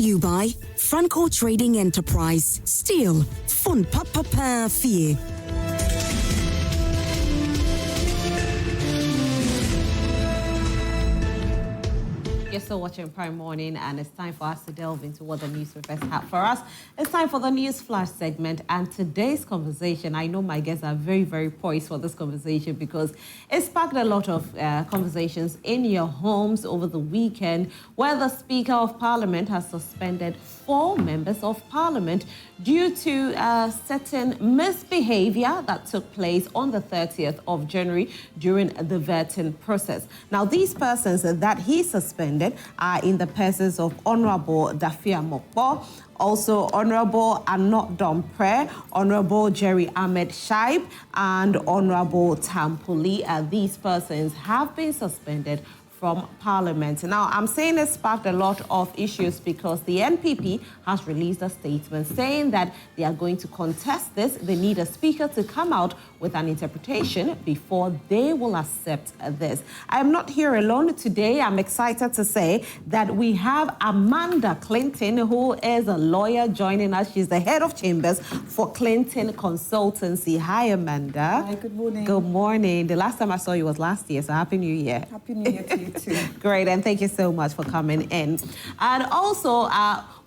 You buy Franco Trading Enterprise. Still, fun papa fee. You're still watching Prime Morning, and it's time for us to delve into what the newspapers have for us. It's time for the News Flash segment, and today's conversation, I know my guests are very, very poised for this conversation because it sparked a lot of conversations in your homes over the weekend, where the Speaker of Parliament has suspended 4 members of Parliament due to certain misbehavior that took place on the 30th of January during the vetting process. Now, these persons that he suspended are in the persons of Honorable Dafia Mokpo, also Honorable Nyindam, Honorable Jerry Ahmed Shaib, and Honorable Tampuli. These persons have been suspended from Parliament. Now, I'm saying it sparked a lot of issues because the NPP has released a statement saying that they are going to contest this. They need a speaker to come out with an interpretation before they will accept this. I am not here alone today. I'm excited to say that we have Amanda Clinton, who is a lawyer, joining us. She's the head of chambers for Clinton Consultancy. Hi, Amanda. Hi, good morning. Good morning. The last time I saw you was last year, so Happy New Year. Happy New Year to you too. Great, and thank you so much for coming in. And also,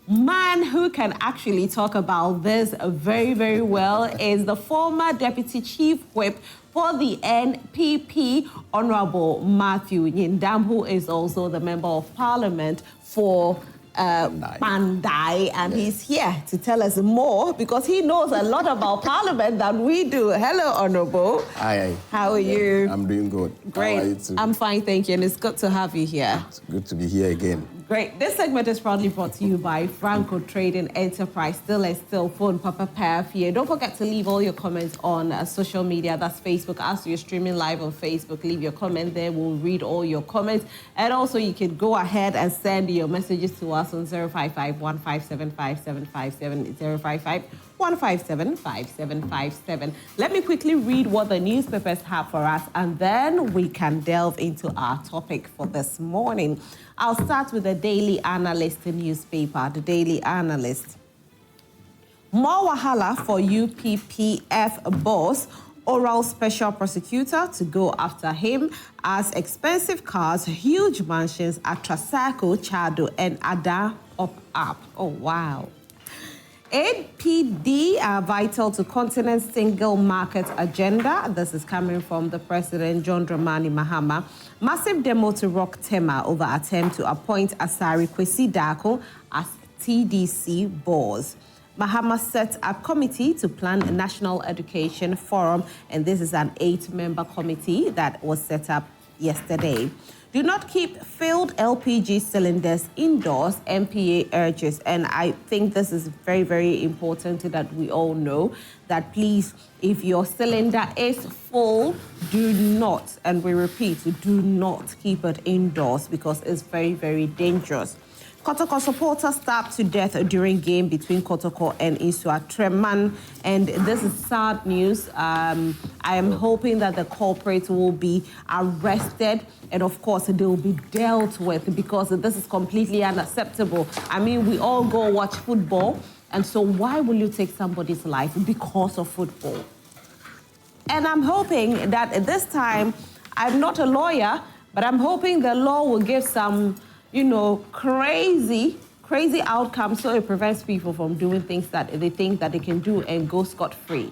man who can actually talk about this very, very well is the former Deputy Chief Whip for the NPP, Honorable Matthew Nyindam, who is also the Member of Parliament for Mandai, and he's here to tell us more because he knows a lot about Parliament than we do. Hello, Honorable. Hi. How are you? I'm doing good. Great. How are you too? I'm fine, thank you, and it's good to have you here. It's good to be here again. Great. This segment is proudly brought to you by Franco Trading Enterprise. Still phone Papa Parafie. Don't forget to leave all your comments on social media. That's Facebook. As you're streaming live on Facebook, leave your comment there. We'll read all your comments. And also, you can go ahead and send your messages to us on 055 157 5757 055 157 5757. Let me quickly read what the newspapers have for us, and then we can delve into our topic for this morning. I'll start with the Daily Analyst newspaper. The Daily Analyst. More wahala for UPPF boss. Oral special prosecutor to go after him as expensive cars, huge mansions at Trasacco, Chado, and Ada pop up. Oh, wow. APD are vital to continent's single market agenda. This is coming from the President, John Dramani Mahama. Massive demo to rock Tema over attempt to appoint Asari Kwesi Darko as TDC boss. Mahama set a committee to plan a national education forum, and this is an 8-member committee that was set up yesterday. Do not keep filled LPG cylinders indoors, MPA urges. And I think this is very, very important that we all know that please, if your cylinder is full, do not, and we repeat, do not keep it indoors because it's very, very dangerous. Kotoko supporters stabbed to death during game between Kotoko and Isua Treman. And this is sad news. I am hoping that the culprits will be arrested and, of course, they will be dealt with because this is completely unacceptable. I mean, we all go watch football. And so why will you take somebody's life because of football? And I'm hoping that at this time, I'm not a lawyer, but I'm hoping the law will give some crazy outcomes so it prevents people from doing things that they think that they can do and go scot-free.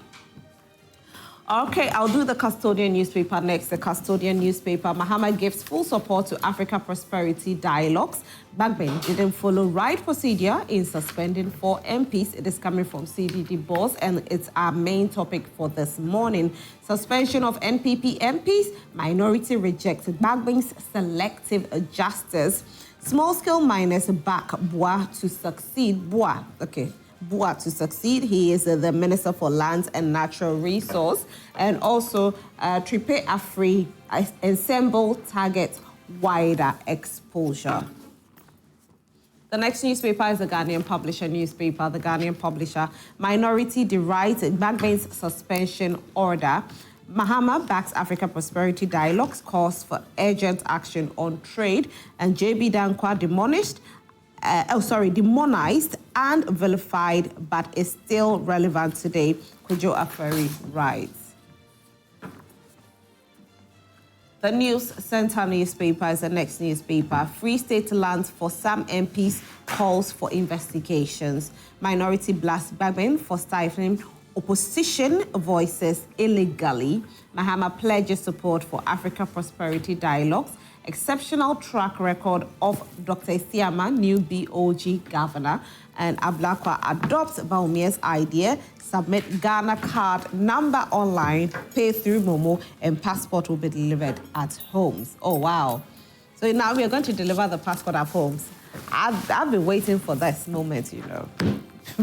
Okay, I'll do the Custodian newspaper next. The Custodian newspaper, Mahama gives full support to Africa Prosperity Dialogues. Bagbin didn't follow right procedure in suspending 4 MPs. It is coming from CDD boss, and it's our main topic for this morning. Suspension of NPP MPs, minority rejected Bagbin's selective justice. Small-scale miners back Bois to succeed. Bois to succeed. He is the Minister for Lands and Natural Resource. And also, Tripe Afri Ensemble targets wider exposure. The next newspaper is the Ghanaian Publisher newspaper. The Ghanaian Publisher, minority derides Bagbin's suspension order. Mahama backs Africa Prosperity Dialogues, calls for urgent action on trade, and JB Dankwa demolished demonized and vilified, but is still relevant today, Kojo Aferi writes. The News Centre newspaper is the next newspaper. Free State lands for some MPs, calls for investigations. Minority blasts Bagbin for stifling opposition voices illegally. Mahama pledges support for Africa Prosperity Dialogues. Exceptional track record of Dr. Isiama, new BOG governor. And Ablakwa adopts Baumia's idea. Submit Ghana card number online, pay through Momo, and passport will be delivered at homes. Oh, wow. So now we are going to deliver the passport at homes. I've been waiting for this moment, you know.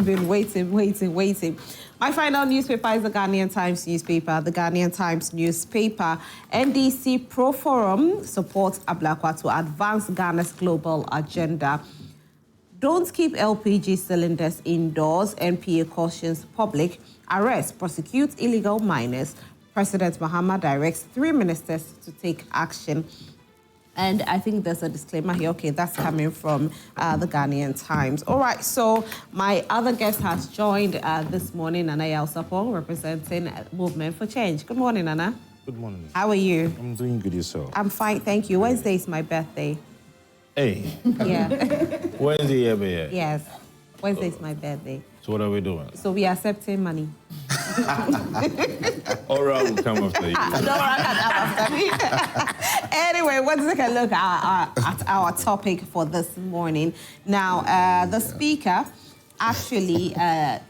Been waiting. My final newspaper is the Ghanaian Times newspaper. The Ghanaian Times newspaper, NDC Pro Forum supports Ablakwa to advance Ghana's global agenda. Don't keep LPG cylinders indoors. NPA cautions public. Arrest, prosecute illegal miners. President Mahama directs 3 ministers to take action. And I think there's a disclaimer here. Okay, that's coming from the Ghanaian Times. All right, so my other guest has joined this morning, Nana Yausapo, representing Movement for Change. Good morning, Nana. Good morning. How are you? I'm doing good yourself. I'm fine, thank you. Wednesday is my birthday. Hey. Yeah. Wednesday every year? Yes. Wednesday is my birthday. So what are we doing? So we are accepting money. All right, we'll come after you. Don't run after me. Anyway, let's take a look at our topic for this morning. Now, the Speaker actually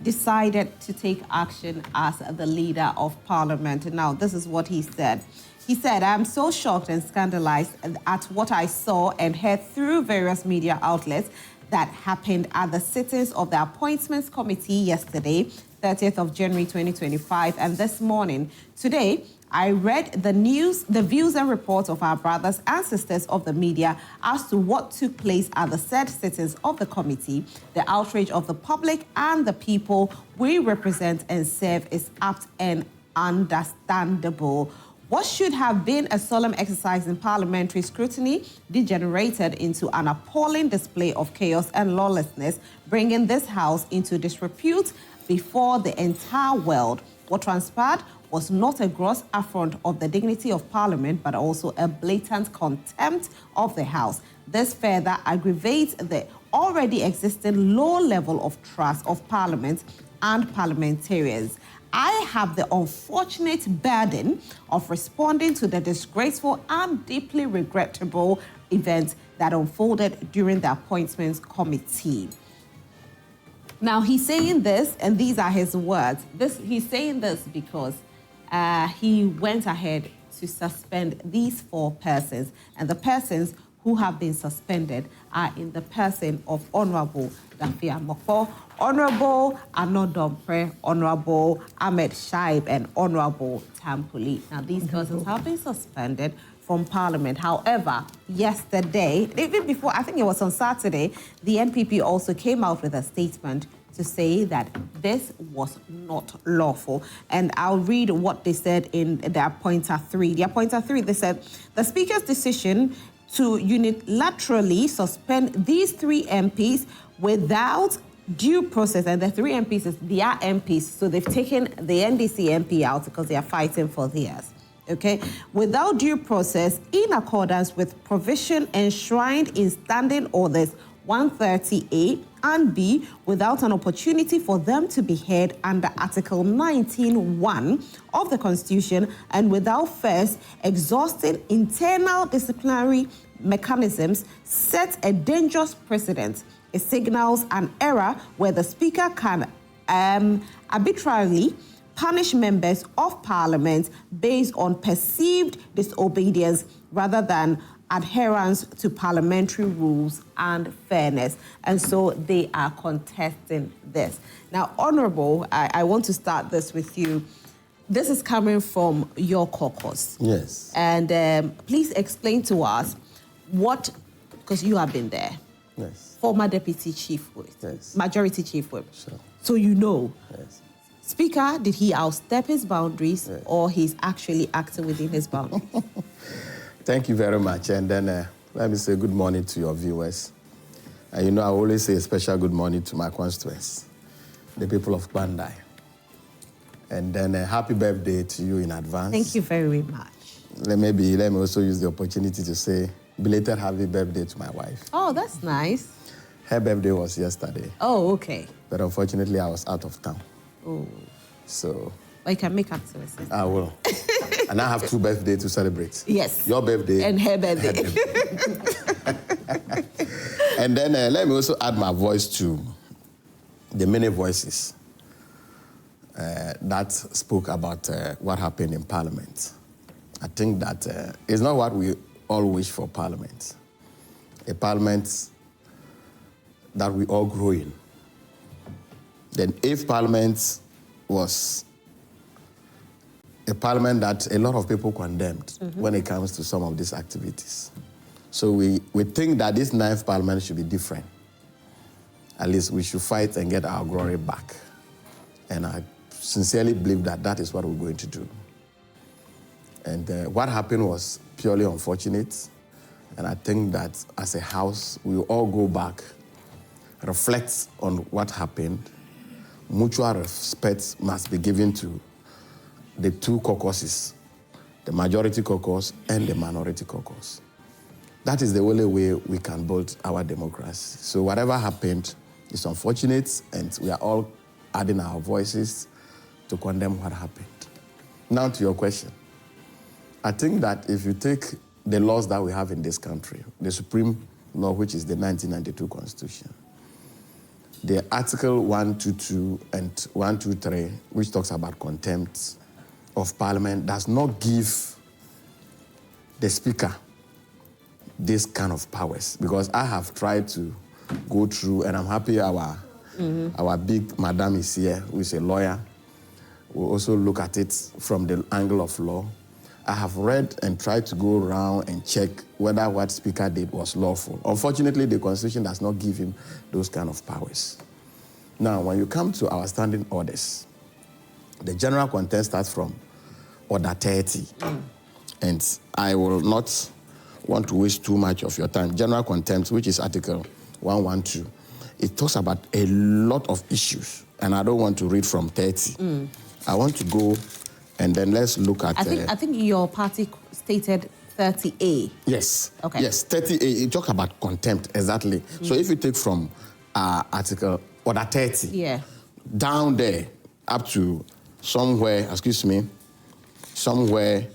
decided to take action as the leader of Parliament. Now, this is what he said. He said, I'm so shocked and scandalized at what I saw and heard through various media outlets that happened at the sittings of the Appointments Committee yesterday, 30th of January 2025, and this morning. Today, I read the views and reports of our brothers and sisters of the media as to what took place at the said sittings of the committee. The outrage of the public and the people we represent and serve is apt and understandable. What should have been a solemn exercise in parliamentary scrutiny degenerated into an appalling display of chaos and lawlessness, bringing this House into disrepute before the entire world. What transpired was not a gross affront of the dignity of Parliament, but also a blatant contempt of the House. This further aggravates the already existing low level of trust of Parliament and parliamentarians. I have the unfortunate burden of responding to the disgraceful and deeply regrettable event that unfolded during the Appointments Committee. Now, he's saying this, and these are his words. He's saying this because he went ahead to suspend these 4 persons, and the persons who have been suspended are in the person of Honorable Dafia Mokpo, Honorable Anodompre, Honorable Ahmed Shaib, and Honorable Tampuli. Now, these persons have been suspended from Parliament. However, yesterday, even before, I think it was on Saturday, the NPP also came out with a statement to say that this was not lawful. And I'll read what they said in their Pointer 3. Their Pointer 3, they said, the Speaker's decision to unilaterally suspend these 3 MPs without due process, and the 3 MPs, they are MPs, so they've taken the NDC MP out because they are fighting for theirs, okay? Without due process, in accordance with provision enshrined in Standing Orders 130A and B, without an opportunity for them to be heard under Article 19(1) of the Constitution, and without first exhausting internal disciplinary mechanisms, set a dangerous precedent. It signals an era where the Speaker can arbitrarily punish members of Parliament based on perceived disobedience rather than adherence to parliamentary rules and fairness. And so they are contesting this. Now, Honourable, I want to start this with you. This is coming from your caucus. Yes. And please explain to us what, because you have been there. Yes. Former Deputy Chief Whip. Yes. Majority Chief Whip. Sure. So you know. Yes. Speaker, did he outstep his boundaries, yes, or he's actually acting within his boundaries? Thank you very much. And then let me say good morning to your viewers. And you know, I always say a special good morning to my constituents, the people of Bandai. And then a happy birthday to you in advance. Thank you very much. Let me also use the opportunity to say belated happy birthday to my wife. Oh, that's nice. Her birthday was yesterday. Oh, okay. But unfortunately, I was out of town. Oh. So... Well, you can make up to it. I will. And I have 2 birthdays to celebrate. Yes. Your birthday. And her birthday. And then let me also add my voice to the many voices that spoke about what happened in Parliament. I think that it's not what we all wish for Parliament. A Parliament that we all grow in. Then if Parliament was a Parliament that a lot of people condemned when it comes to some of these activities. So we think that this 9th Parliament should be different. At least we should fight and get our glory back. And I sincerely believe that that is what we're going to do. And what happened was purely unfortunate. And I think that as a house, we will all go back, reflect on what happened. Mutual respect must be given to the 2 caucuses, the majority caucus and the minority caucus. That is the only way we can build our democracy. So whatever happened is unfortunate, and we are all adding our voices to condemn what happened. Now to your question. I think that if you take the laws that we have in this country, the supreme law, which is the 1992 Constitution, the Article 122 and 123, which talks about contempt of Parliament, does not give the Speaker this kind of powers, because I have tried to go through, and I'm happy our big madam is here, who is a lawyer. We'll also look at it from the angle of law. I have read and tried to go around and check whether what Speaker did was lawful. Unfortunately, the Constitution does not give him those kind of powers. Now, when you come to our standing orders, the general content starts from Order 30. And I will not want to waste too much of your time. General contempt, which is Article 112, it talks about a lot of issues, and I don't want to read from 30. I want to go, and then let's look at... I think your party stated 30A. Yes. Okay. Yes, 30A, it talks about contempt, exactly. So if you take from Article Order 30, down there, up to somewhere, somewhere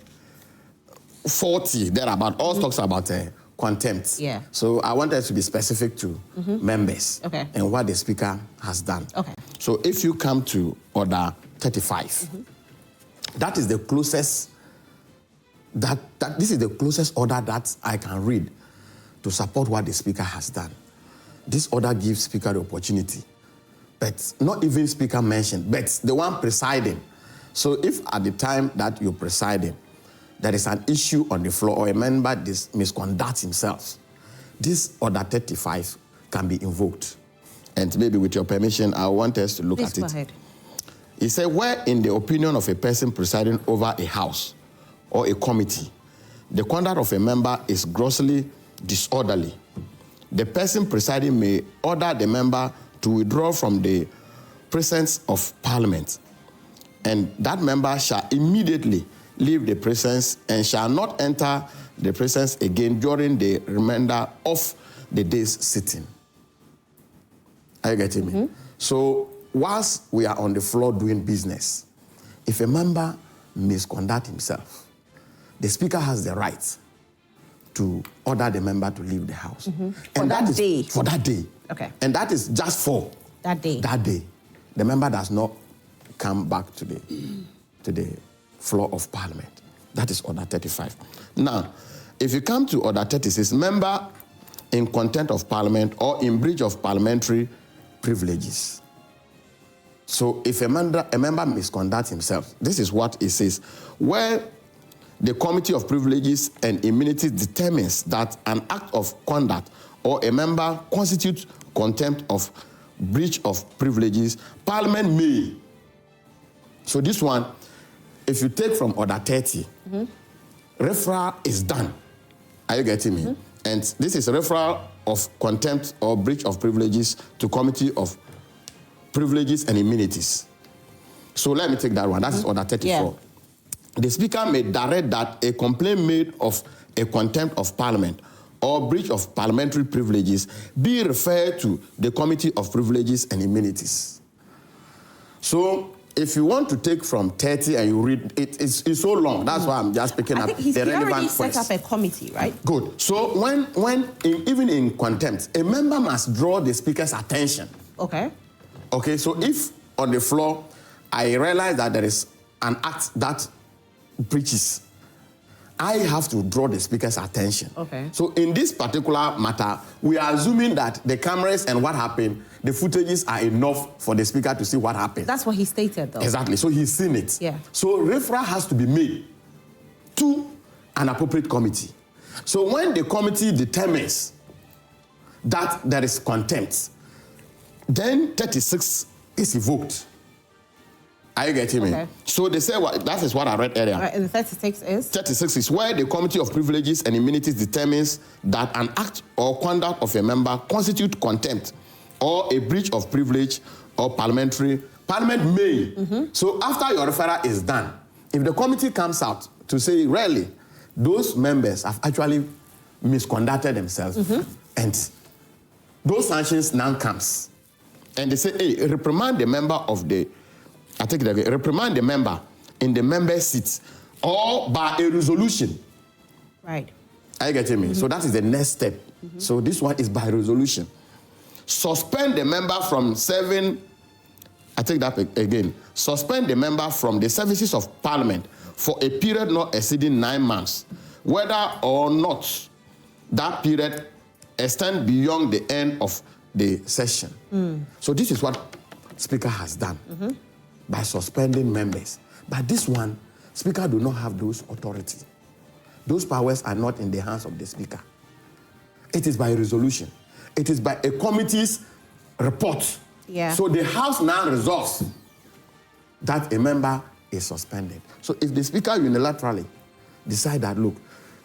40, thereabout, all talks about contempt. Yeah. So I want us to be specific to members and what the Speaker has done. Okay. So if you come to Order 35, that is the closest, this is the closest order that I can read to support what the Speaker has done. This order gives Speaker the opportunity, but not even Speaker mentioned, but the one presiding. So if at the time that you're presiding, there is an issue on the floor or a member misconducts himself, this Order 35 can be invoked. And maybe with your permission, I want us to look at it. Please go ahead. He said, where in the opinion of a person presiding over a house or a committee, the conduct of a member is grossly disorderly, the person presiding may order the member to withdraw from the presence of Parliament, and that member shall immediately leave the presence and shall not enter the presence again during the remainder of the day's sitting. Are you getting me? So whilst we are on the floor doing business, if a member misconduct himself, the Speaker has the right to order the member to leave the House. And for that day? For that day. Okay. And that is just for that day. That day. The member does not come back to the floor of Parliament. That is Order 35. Now, if you come to Order 36, member in contempt of Parliament or in breach of parliamentary privileges. So if a member misconducts himself, this is what it says. Where the Committee of Privileges and Immunities determines that an act of conduct or a member constitutes contempt of breach of privileges, Parliament may. So this one, if you take from Order 30, referral is done. Are you getting me? And this is a referral of contempt or breach of privileges to Committee of Privileges and Immunities. So let me take that one. That is Order 34. Yeah. The Speaker may direct that a complaint made of a contempt of Parliament or breach of parliamentary privileges be referred to the Committee of Privileges and Immunities. So if you want to take from 30 and you read, it's so long. That's why I'm just picking up the relevant points. He already set up a committee, right? Good. So even in contempt, a member must draw the Speaker's attention. Okay. Okay, so if on the floor I realize that there is an act that breaches, I have to draw the Speaker's attention. Okay. So in this particular matter, we are assuming that the cameras and what happened, the footages are enough for the Speaker to see what happened. That's what he stated, though. Exactly. So he's seen it. Yeah. So referral has to be made to an appropriate committee. So when the committee determines that there is contempt, then 36 is evoked. Are you getting me? Okay. So they say, that is what I read earlier. And the 36 is? 36 is where the Committee of Privileges and Immunities determines that an act or conduct of a member constitute contempt or a breach of privilege or parliament may. So after your referral is done, if the committee comes out to say, really, those members have actually misconducted themselves, and those sanctions now comes, and they say, hey, reprimand the member of the, I take it again, reprimand the member in the member seat or by a resolution. Right. Are you getting me? So that is the next step. So this one is by resolution. Suspend the member from serving, I take that again, suspend the member from the services of Parliament for a period not exceeding 9 months, whether or not that period extend beyond the end of the session. So this is what Speaker has done by suspending members. But this one, Speaker do not have those authority. Those powers are not in the hands of the Speaker. It is by resolution. It is by a committee's report. Yeah. So the House now resolves that a member is suspended. So if the Speaker unilaterally decide that, look,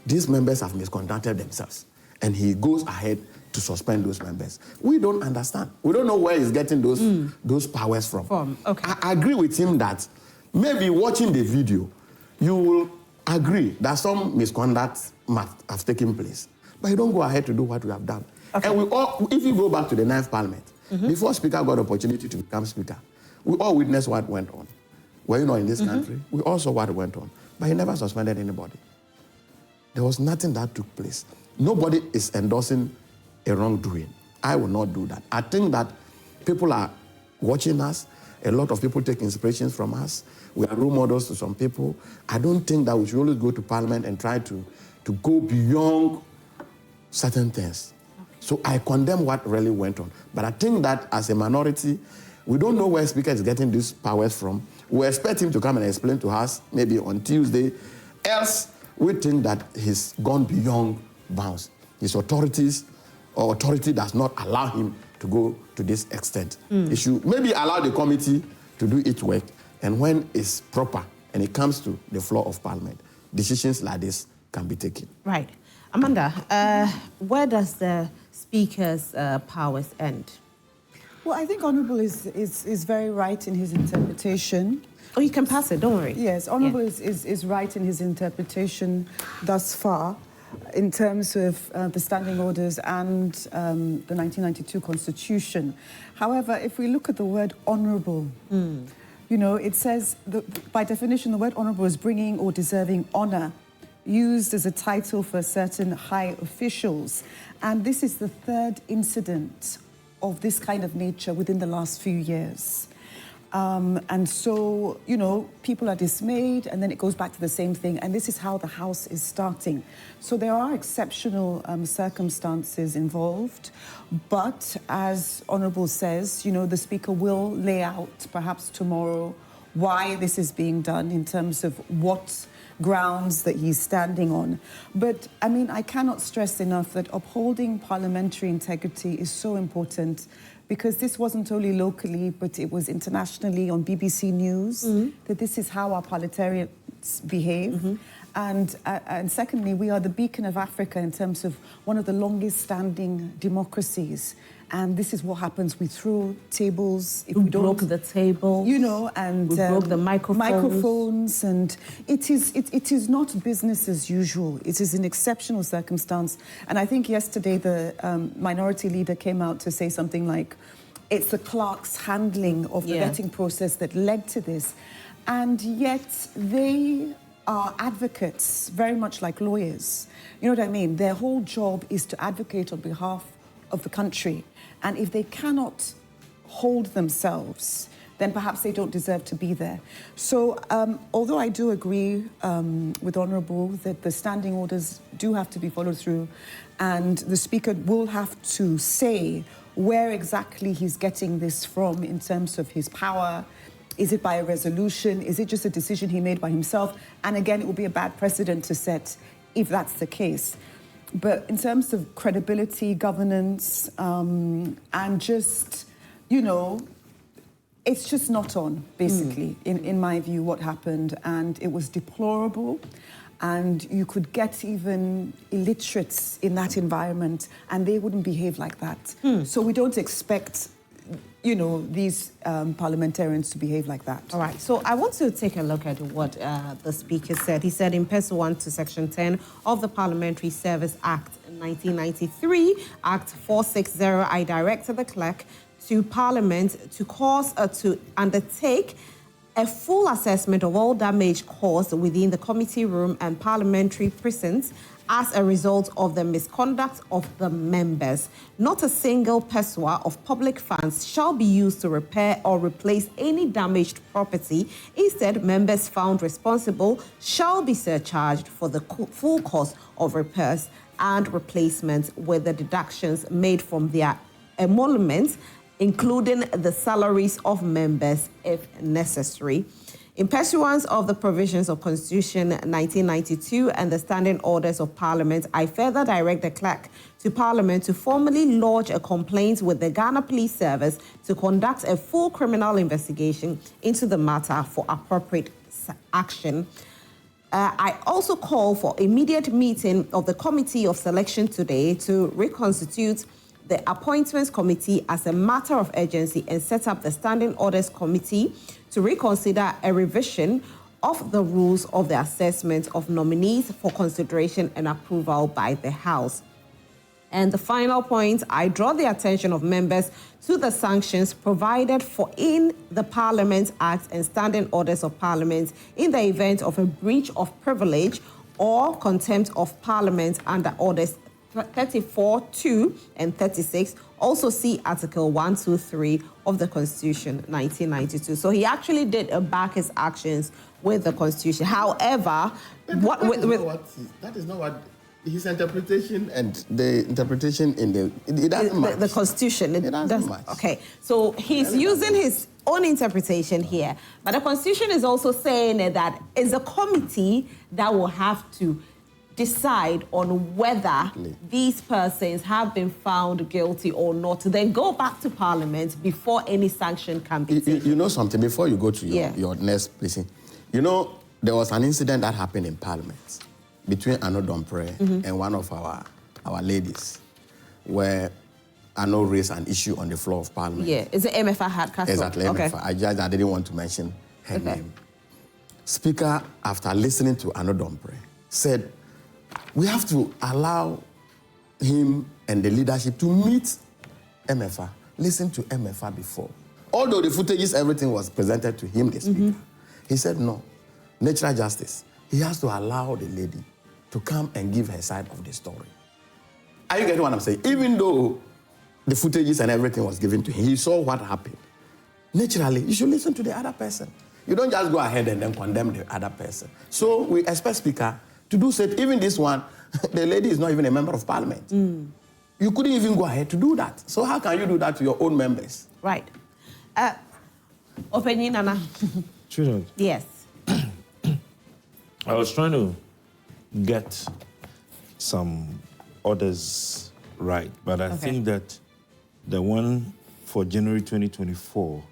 these members have misconducted themselves, and he goes ahead to suspend those members, we don't understand. We don't know where he's getting those powers from. Okay. I agree with him that maybe watching the video, you will agree that some misconduct must have taken place. But you don't go ahead to do what we have done. Okay. And we all, if you go back to the 9th Parliament, before Speaker got the opportunity to become Speaker, we all witnessed what went on. Were you not in this country? We all saw what went on. But he never suspended anybody. There was nothing that took place. Nobody is endorsing a wrongdoing. I will not do that. I think that people are watching us. A lot of people take inspirations from us. We are role models to some people. I don't think that we should always go to Parliament and try to go beyond certain things. So I condemn what really went on. But I think that as a minority, we don't know where Speaker is getting these powers from. We expect him to come and explain to us maybe on Tuesday. Else, we think that he's gone beyond bounds. His authority does not allow him to go to this extent. He should maybe allow the committee to do its work, and when it's proper and it comes to the floor of Parliament, decisions like this can be taken. Right. Amanda, where does the Speaker's powers end? Well, I think Honourable is very right in his interpretation. Oh, you can pass it, don't worry. Yes, Honourable is right in his interpretation thus far in terms of the standing orders and the 1992 Constitution. However, if we look at the word honourable, you know, it says, by definition, the word honourable is bringing or deserving honour, used as a title for certain high officials. And this is the third incident of this kind of nature within the last few years. And so, you know, people are dismayed, and then it goes back to the same thing. And this is how the House is starting. So there are exceptional circumstances involved. But as Honourable says, you know, the Speaker will lay out perhaps tomorrow why this is being done in terms of what grounds that he's standing on. But, I mean, I cannot stress enough that upholding parliamentary integrity is so important, because this wasn't only locally, but it was internationally on BBC News, that this is how our parliamentarians behave. And secondly, we are the beacon of Africa in terms of one of the longest standing democracies. And this is what happens. We throw tables. If we don't, broke the table. You know, and we broke the microphones. And it is not business as usual. It is an exceptional circumstance. And I think yesterday the minority leader came out to say something like, it's the clerk's handling of the vetting process that led to this. And yet they are advocates, very much like lawyers. You know what I mean? Their whole job is to advocate on behalf of the country. And if they cannot hold themselves, then perhaps they don't deserve to be there. So although I do agree with Honourable that the standing orders do have to be followed through, and the Speaker will have to say where exactly he's getting this from in terms of his power. Is it by a resolution? Is it just a decision he made by himself? And again, it will be a bad precedent to set if that's the case. But in terms of credibility, governance, and just, you know, it's just not on, basically, in my view, what happened. And it was deplorable. And you could get even illiterates in that environment, and they wouldn't behave like that. So we don't expect, you know, these parliamentarians to behave like that. All right, so I want to take a look at what the Speaker said. He said in pursuant to Section 10 of the Parliamentary Service Act 1993, Act 460, I directed the clerk to Parliament to cause to undertake a full assessment of all damage caused within the committee room and parliamentary precincts as a result of the misconduct of the members. Not a single pesewa of public funds shall be used to repair or replace any damaged property. Instead, members found responsible shall be surcharged for the full cost of repairs and replacements with the deductions made from their emoluments, including the salaries of members if necessary. In pursuance of the provisions of Constitution 1992 and the standing orders of Parliament, I further direct the clerk to Parliament to formally lodge a complaint with the Ghana Police Service to conduct a full criminal investigation into the matter for appropriate action. I also call for immediate meeting of the Committee of Selection today to reconstitute the Appointments Committee as a matter of urgency and set up the Standing Orders Committee to reconsider a revision of the rules of the assessment of nominees for consideration and approval by the House. And the final point, I draw the attention of members to the sanctions provided for in the Parliament Act and Standing Orders of Parliament in the event of a breach of privilege or contempt of Parliament under Orders 34, 2 and 36. Also see Article 123 of the Constitution 1992. So he actually did back his actions with the Constitution. However, that is not what his interpretation and the interpretation in it doesn't match. The Constitution, it doesn't match. Okay, so he's using his own interpretation here, but the Constitution is also saying that it's a committee that will have to decide on whether these persons have been found guilty or not, to then go back to Parliament before any sanction can be taken. You know something, before you go to your next place, you know, there was an incident that happened in Parliament between Nyindam and one of our ladies, where Ano raised an issue on the floor of Parliament. Yeah, is it MFA Hardcastle? Exactly, okay. MFA. I didn't want to mention her name. Speaker, after listening to Nyindam, said, we have to allow him and the leadership to meet MFA, listen to MFA before. Although the footages, everything was presented to him, the Speaker. He said no, natural justice. He has to allow the lady to come and give her side of the story. Are you getting what I'm saying? Even though the footages and everything was given to him, he saw what happened. Naturally, you should listen to the other person. You don't just go ahead and then condemn the other person. So we expect Speaker to do so. Even this one, the lady is not even a member of Parliament. You couldn't even go ahead to do that. So how can you do that to your own members? Right. Opinion, Nana? Children, Yes. I was trying to get some orders right, but I think that the one for January 2024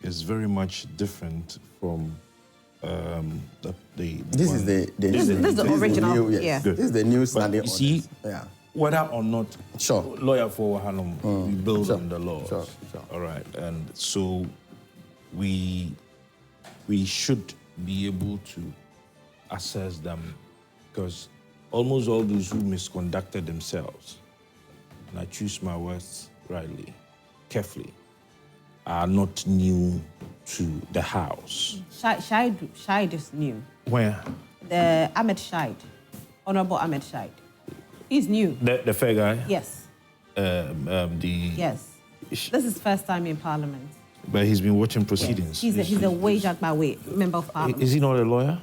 is very much different from This is the original. New, yes. Yeah. This is the new standing But you see, orders. Yeah. whether or not Sure. lawyer for Hanum, we build on the laws. Sure. All right, and so we should be able to assess them, because almost all those who misconducted themselves, and I choose my words rightly, carefully, are not new to the house. Shahid is new. Where? The Ahmed Shahid, Honorable Ahmed Shahid. He's new. The fair guy? Yes. Yes. This is first time in Parliament. But he's been watching proceedings. Yes. He's a wage at my way member of Parliament. Is he not a lawyer?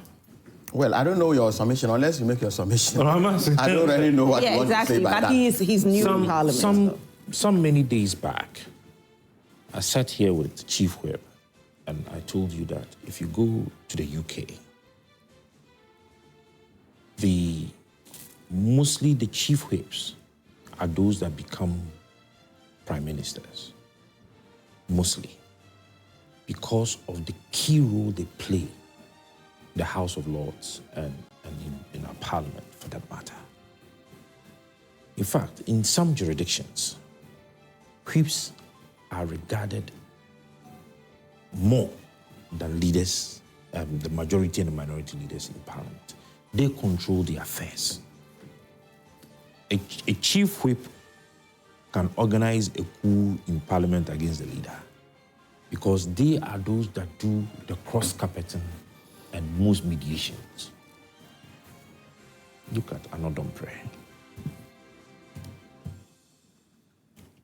Well, I don't know your submission unless you make your submission. I'm asking. I don't really know what you want exactly. to say by But that. he's new in Parliament. Some many days back, I sat here with the Chief Whip, and I told you that if you go to the UK, mostly the Chief Whips are those that become Prime Ministers. Mostly. Because of the key role they play in the House of Lords and in our Parliament, for that matter. In fact, in some jurisdictions, whips are regarded more than leaders, the majority and the minority leaders in Parliament. They control the affairs. A chief whip can organize a coup in Parliament against the leader, because they are those that do the cross-carpeting and most mediations. Look at Nyindam prayer.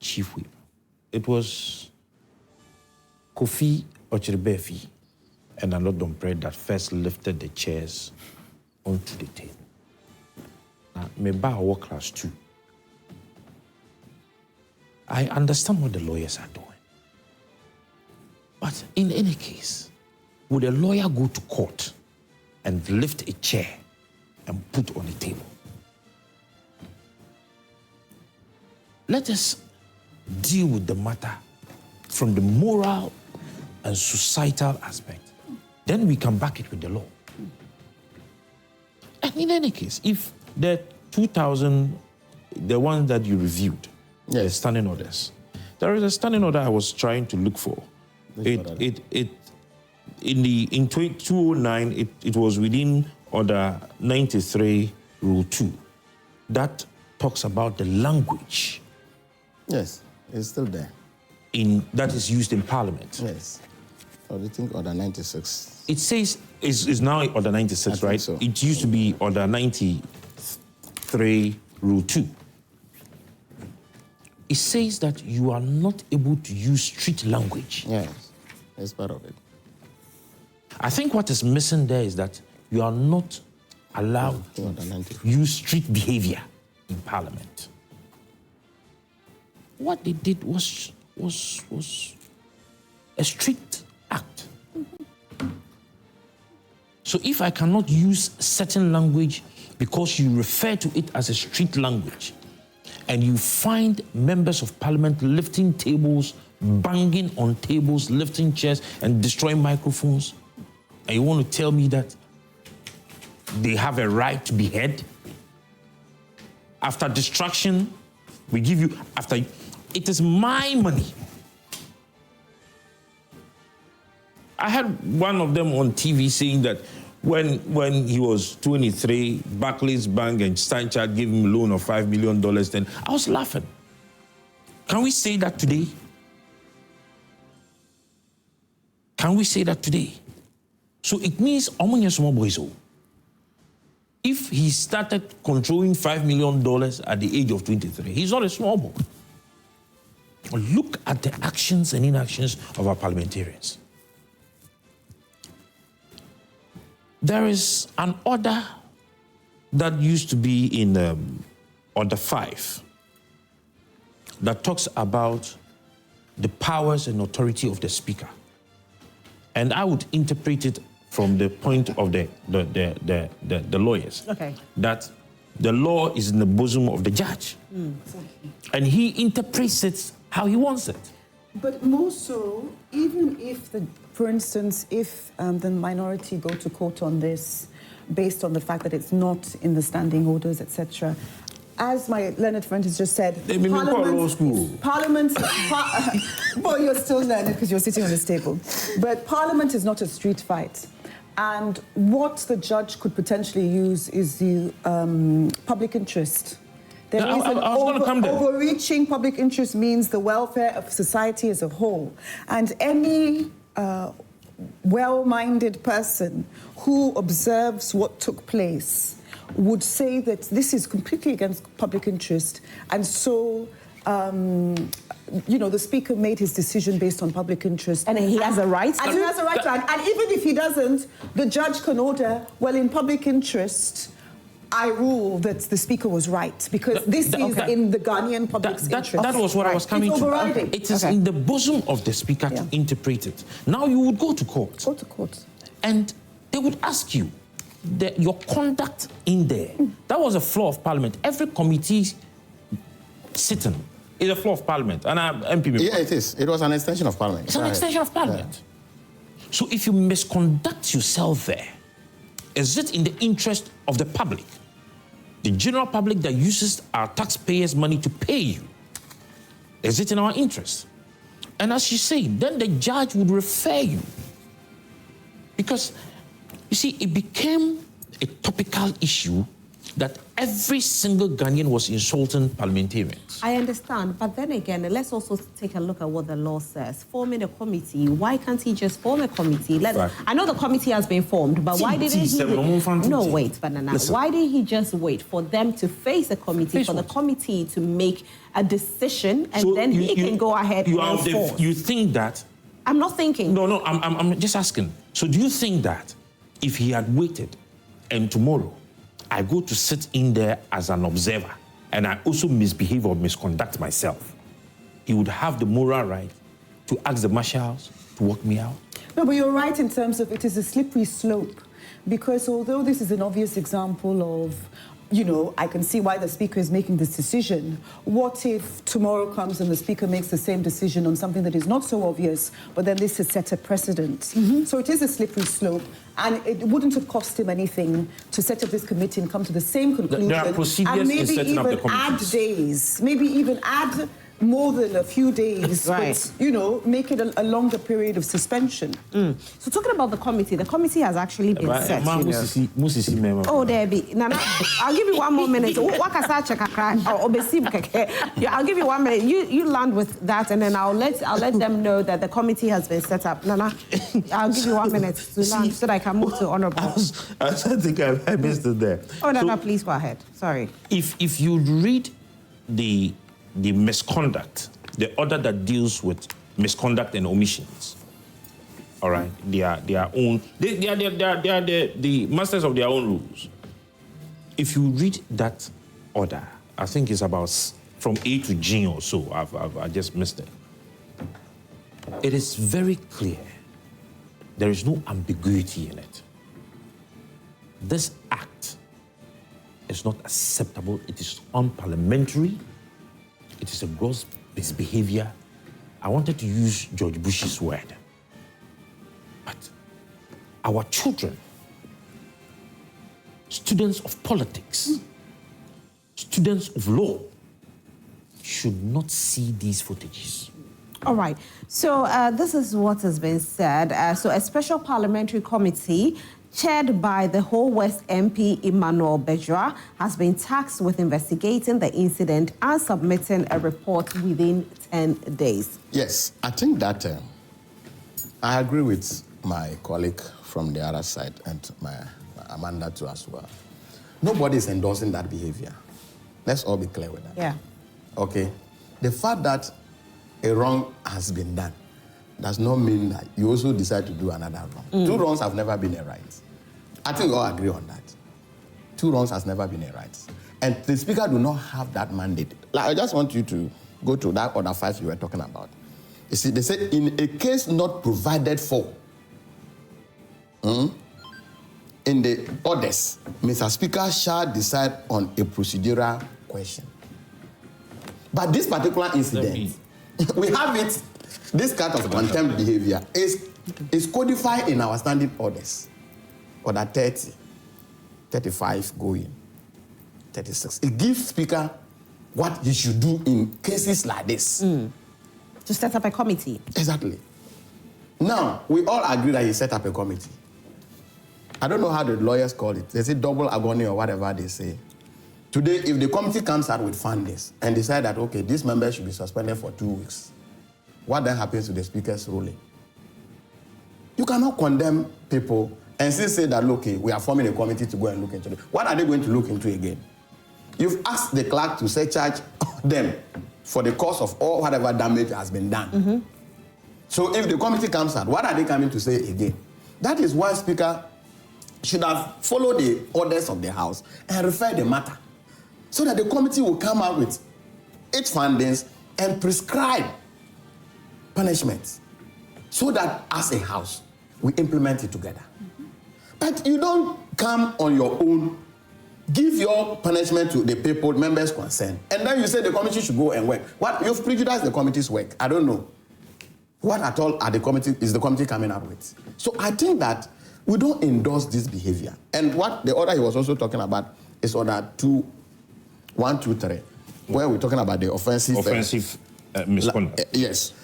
Chief whip. It was Kofi Ochiribefi and Nyindam prayer that first lifted the chairs onto the table. Now, Meba work class too. I understand what the lawyers are doing. But in any case, would a lawyer go to court and lift a chair and put on the table? Let us deal with the matter from the moral and societal aspect. Then we can back it with the law. And in any case, if the 2000, the one that you reviewed, the standing orders, there is a standing order I was trying to look for. In 2009, it was within Order 93, Rule 2, that talks about the language. Yes, it's still there. That is used in Parliament. Yes. So I think Order 96. It says is now Order 96, right? So. It used to be Order 93, Rule 2. It says that you are not able to use street language. Yes, it's part of it. I think what is missing there is that you are not allowed to use street behavior in Parliament. What they did was a strict act. So if I cannot use certain language because you refer to it as a street language, and you find members of Parliament lifting tables, banging on tables, lifting chairs, and destroying microphones, and you want to tell me that they have a right to be heard? After destruction, we give you, it is my money. I had one of them on TV saying that when he was 23, Barclays Bank and Stanchart gave him a loan of $5 million, then I was laughing. Can we say that today? Can we say that today? So it means if he started controlling $5 million at the age of 23, he's not a small boy. Look at the actions and inactions of our parliamentarians. There is an order that used to be in Order 5 that talks about the powers and authority of the Speaker. And I would interpret it from the point of the lawyers. Okay. That the law is in the bosom of the judge. And he interprets it how he wants it. But more so, even if, for instance, if the minority go to court on this, based on the fact that it's not in the standing orders, etc., as my learned friend has just said, they law school. Well, you're still learned because you're sitting on this table. But Parliament is not a street fight. And what the judge could potentially use is the public interest. There is an overreaching public interest means the welfare of society as a whole. And any well-minded person who observes what took place would say that this is completely against public interest. And so, the Speaker made his decision based on public interest. And he has a right to. And he has a right to. And even if he doesn't, the judge can order, well, in public interest, I rule that the Speaker was right, because this is in the Ghanaian public's interest. That was what I was coming to. It is in the bosom of the Speaker to interpret it. Now you would go to court. Go to court. And they would ask you your conduct in there. That was a flaw of Parliament. Every committee sitting is a flaw of Parliament. And I'm NPP. Yeah, it is. It was an extension of Parliament. It's an extension of Parliament. Yeah. So if you misconduct yourself there, is it in the interest of the public? The general public that uses our taxpayers' money to pay you. Is it in our interest? And as you say, then the judge would refer you. Because, you see, it became a topical issue that every single Ghanaian was insulting parliamentarians. I understand, but then again, let's also take a look at what the law says. Forming a committee, why can't he just form a committee? I know the committee has been formed, but why didn't he... No, wait, Banana. Why didn't he just wait for them to face a committee, for the committee to make a decision, and so then he can go ahead and form? You think that... I'm not thinking. No, I'm just asking. So do you think that if he had waited and tomorrow I go to sit in there as an observer and I also misbehave or misconduct myself, he would have the moral right to ask the marshals to walk me out? No, but you're right in terms of it is a slippery slope, because although this is an obvious example of, I can see why the Speaker is making this decision. What if tomorrow comes and the Speaker makes the same decision on something that is not so obvious, but then this has set a precedent? Mm-hmm. So it is a slippery slope, and it wouldn't have cost him anything to set up this committee and come to the same conclusion. There are procedures and maybe in setting up the committees. Add days, maybe even add more than a few days, right. But, make it a longer period of suspension. So talking about the committee has actually been set. Oh, there be. Nana, I'll give you 1 more minute. I'll give you 1 minute. You land with that, and then I'll let them know that the committee has been set up. Nana, I'll give you 1 minute to land so that I can move to honourable. I think I missed it there. Oh, Nana, please go ahead. Sorry. If you read the misconduct, the order that deals with misconduct and omissions, all right, they are the masters of their own rules. If you read that order, I think it's about from A to G or so. I just missed it. It is very clear. There is no ambiguity in it. This act is not acceptable. It is unparliamentary. It is a gross misbehavior. I wanted to use George Bush's word. But our children, students of politics, students of law, should not see these footages. All right. So this is what has been said. So a special parliamentary committee chaired by the Whole West MP Emmanuel Bejra has been tasked with investigating the incident and submitting a report within 10 days. Yes, I think that I agree with my colleague from the other side and my Amanda too as well. Nobody is endorsing that behavior. Let's all be clear with that. Yeah. Okay? The fact that a wrong has been done does not mean that you also decide to do another wrong. 2 wrongs have never been a right. I think we all agree on that. 2 wrongs has never been a right. And the Speaker do not have that mandate. Like, I just want you to go to that order 5 you were talking about. You see, they said, in a case not provided for, in the orders, Mr. Speaker shall decide on a procedural question. But this particular incident, we have it this kind of contempt behavior is codified in our standing orders. Order 30, 35 going, 36. It gives Speaker what he should do in cases like this. To set up a committee. Exactly. Now, we all agree that he set up a committee. I don't know how the lawyers call it. They say double agony or whatever they say. Today, if the committee comes out with findings and decide that, okay, this member should be suspended for 2 weeks, what then happens to the Speaker's ruling? You cannot condemn people and still say that, okay, we are forming a committee to go and look into it. What are they going to look into again? You've asked the clerk to say charge them for the cause of all whatever damage has been done. So if the committee comes out, what are they coming to say again? That is why Speaker should have followed the orders of the House and referred the matter so that the committee will come out with its findings and prescribe punishments so that as a House, we implement it together. But you don't come on your own, give your punishment to the people, members concerned, and then you say the committee should go and work. What? You've prejudiced the committee's work. I don't know. What at all is the committee coming up with? So I think that we don't endorse this behavior. And what the order he was also talking about is order 123, where we're talking about the offensive misconduct. Yes.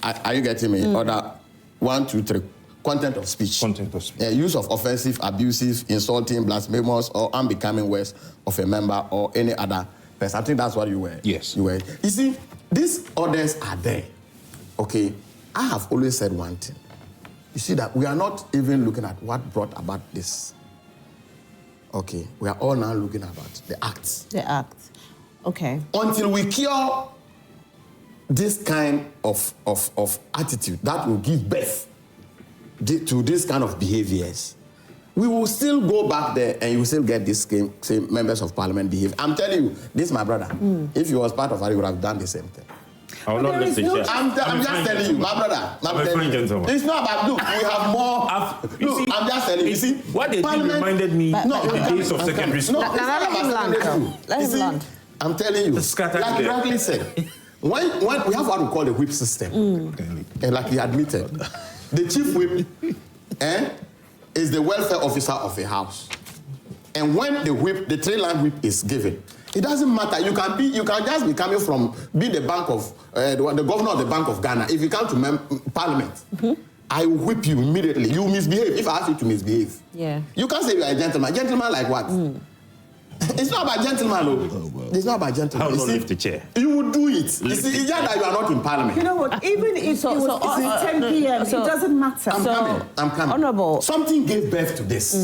Are you getting me? Order 123, content of speech. Content of speech. Use of offensive, abusive, insulting, blasphemous, or unbecoming words of a member or any other person. I think that's what you were. Yes. You see, these orders are there. Okay, I have always said one thing. You see that we are not even looking at what brought about this. Okay, we are all now looking about the acts. The act. Okay. Until we cure this kind of attitude that will give birth to this kind of behaviors, we will still go back there and you will still get this same members of parliament behave. I'm telling you, this is my brother. If he was part of it, he would have done the same thing. I will not lift the chair. I'm just telling you, my brother. It's not about, look, we have more. I'm just telling you. You see, what they did reminded me of the days of secondary school. Let him land. I'm telling you, like you rightly said, when we have what we call the whip system, and like he admitted, the chief whip is the welfare officer of a house. And when the three-line whip is given, it doesn't matter. You can just be coming from being the governor of the Bank of Ghana. If you come to Parliament, I will whip you immediately. You misbehave if I ask you to misbehave. Yeah. You can't say you are a gentleman. Gentleman like what? It's not about gentleman, though. It's not about gentleman. I will not lift the chair. You will do it. It's just that you are not in Parliament. You know what? Even if it was 10 p.m., it doesn't matter. I'm coming. Honourable. Something gave birth to this.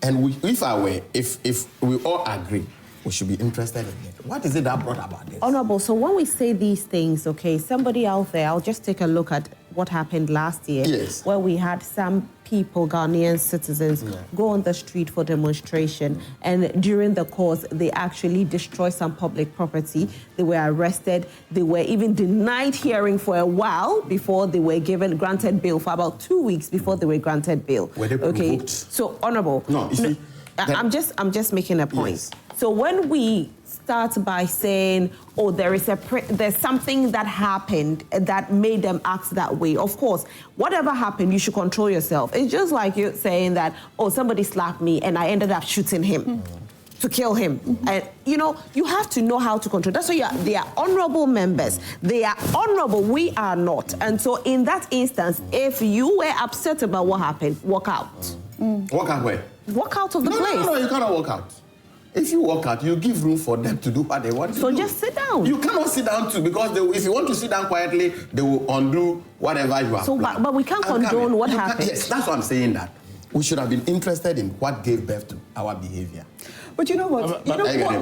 And if we all agree, we should be interested in it. What is it that brought about this? Honourable, so when we say these things, okay, somebody out there, I'll just take a look at what happened last year. Yes. Where we had some people, Ghanaian citizens, go on the street for demonstration. And during the course, they actually destroyed some public property. They were arrested. They were even denied hearing for a while before they were granted bail, for about 2 weeks before they were granted bail. Were they provoked? So, Honourable. No, you see... I'm just making a point. Yes. So when we start by saying, oh, there's something that happened that made them act that way. Of course, whatever happened, you should control yourself. It's just like you saying that, oh, somebody slapped me and I ended up shooting him to kill him. And, you have to know how to control. That's why they are honourable members. They are honourable. We are not. And so in that instance, if you were upset about what happened, walk out. Walk out where? Walk out of the place. No, you cannot walk out. If you walk out, you give room for them to do what they want to do. So just sit down. You cannot sit down too, because if you want to sit down quietly, they will undo whatever you have planned. But we can't condone what happened. Yes, that's what I'm saying, that we should have been interested in what gave birth to our behavior. But you know what?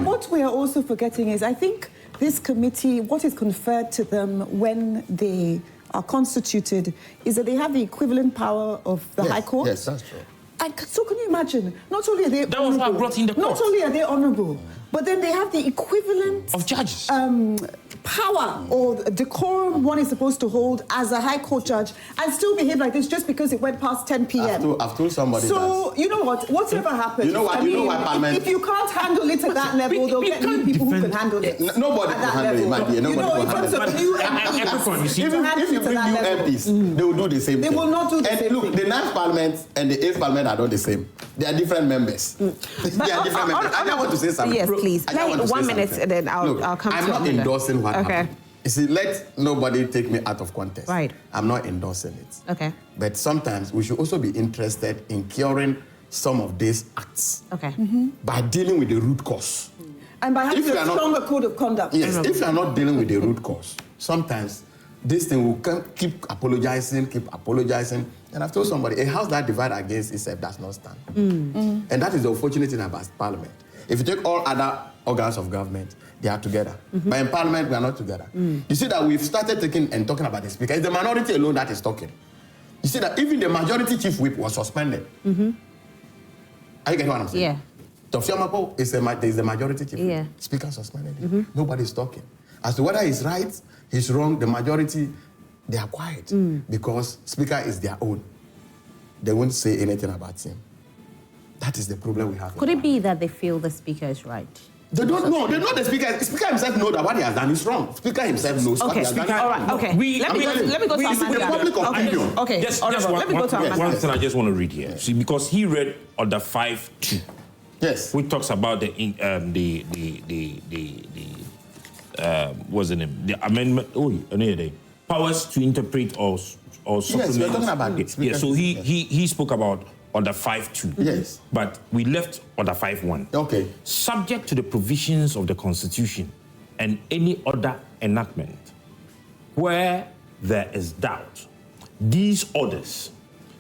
What we are also forgetting is, I think this committee, what is conferred to them when they are constituted, is that they have the equivalent power of the High Court. Yes, that's true. And so can you imagine, not only are they That was how I brought in the court. Not only are they honourable, but then they have the equivalent of judges. Power or decorum one is supposed to hold as a High Court judge and still behave like this just because it went past 10 p.m. I've told somebody so, that. You know what? Whatever happens, You know what Parliament... If you can't handle it at that level, they'll get new people who can handle it. Nobody can handle it, my dear. Nobody can handle it. New MPs, if you bring new MPs, they will do the same thing. They will not do the same thing. And look, the 9th Parliament and the 8th Parliament are not the same. They are different members. They are different members. I just want to say something. Yes, please. 1 minute and then I'll come to you. I'm not endorsing what happened. You see, let nobody take me out of context. Right. I'm not endorsing it. Okay. But sometimes we should also be interested in curing some of these acts. Okay. By dealing with the root cause. And by having a stronger code of conduct. Yes, if you are not dealing with the root cause, sometimes this thing will keep apologizing. And I've told somebody, a house that divides against itself does not stand. And that is the unfortunate thing about Parliament. If you take all other organs of government, they are together. But in Parliament, we are not together. You see that we've started taking and talking about the Speaker. It's the minority alone that is talking. You see that even the majority chief whip was suspended. Are you getting what I'm saying? Yeah. Tofiamapo is the majority chief whip. Speaker suspended him. Nobody's talking. As to whether he's right, he's wrong, the majority, they are quiet. Because Speaker is their own. They won't say anything about him. That is the problem we have. Could it be that they feel the Speaker is right? They don't know. They know the Speaker. The Speaker himself knows that what he has done is wrong. Speaker himself knows what he has done. All right. Okay. Let me go to Amanda. The public opinion. Okay. Just let me go to Amanda. one thing I just want to read here. See, because he read Order 5.2. Yes. Which talks about the what's the name? The amendment. Powers to interpret or supplement. Yes, we're talking about it. Yeah. So he spoke about Order 5.2. Yes. But we left Order 5.1. Okay. Subject to the provisions of the Constitution and any other enactment, where there is doubt, these orders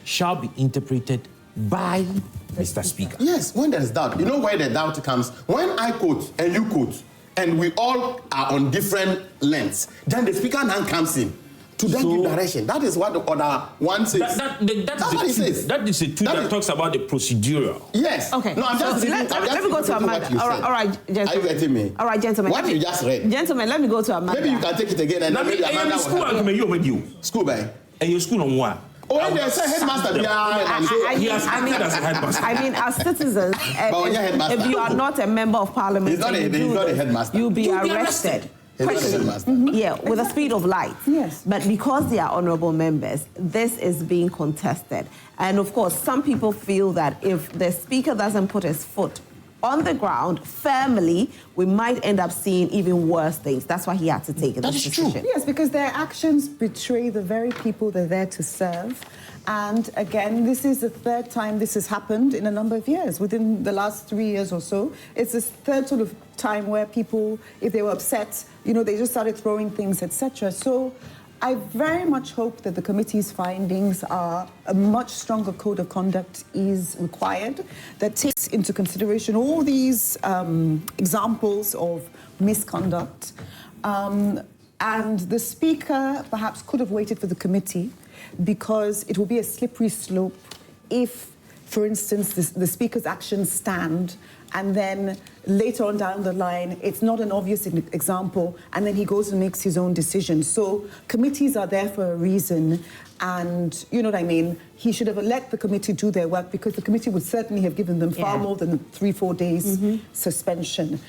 shall be interpreted by Mr. Speaker. Yes, when there is doubt. You know where the doubt comes? When I quote and you quote, and we all are on different lengths, then the Speaker now comes in to then give direction. That is what the Order 1 says. That's what it says. That is a two that talks about the procedural. Yes. Okay. No, I'm just let me go to Amanda. All right, gentlemen. Are you getting me? All right, gentlemen. What you just read. Gentlemen, let me go to Amanda. Maybe you can take it again and then maybe Amanda will help. School by? And your school on what? Oh, there's a headmaster behind. He has acted as a headmaster. I mean, as citizens, if you are not a member of Parliament, he's not a headmaster. You'll be arrested. Yeah, with the speed of light. Yes. But because they are honorable members, this is being contested. And of course, some people feel that if the Speaker doesn't put his foot on the ground firmly, we might end up seeing even worse things. That's why he had to take this decision. True. Yes, because their actions betray the very people they're there to serve. And again, this is the third time this has happened in a number of years, within the last 3 years or so. It's this third sort of time where people, if they were upset, they just started throwing things, etc. So I very much hope that the committee's findings are a much stronger code of conduct is required that takes into consideration all these examples of misconduct. And the Speaker perhaps could have waited for the committee, because it will be a slippery slope if, for instance, the Speaker's actions stand and then later on down the line, it's not an obvious example, and then he goes and makes his own decision. So committees are there for a reason, and you know what I mean? He should have let the committee do their work, because the committee would certainly have given them far more than 3-4 days suspension.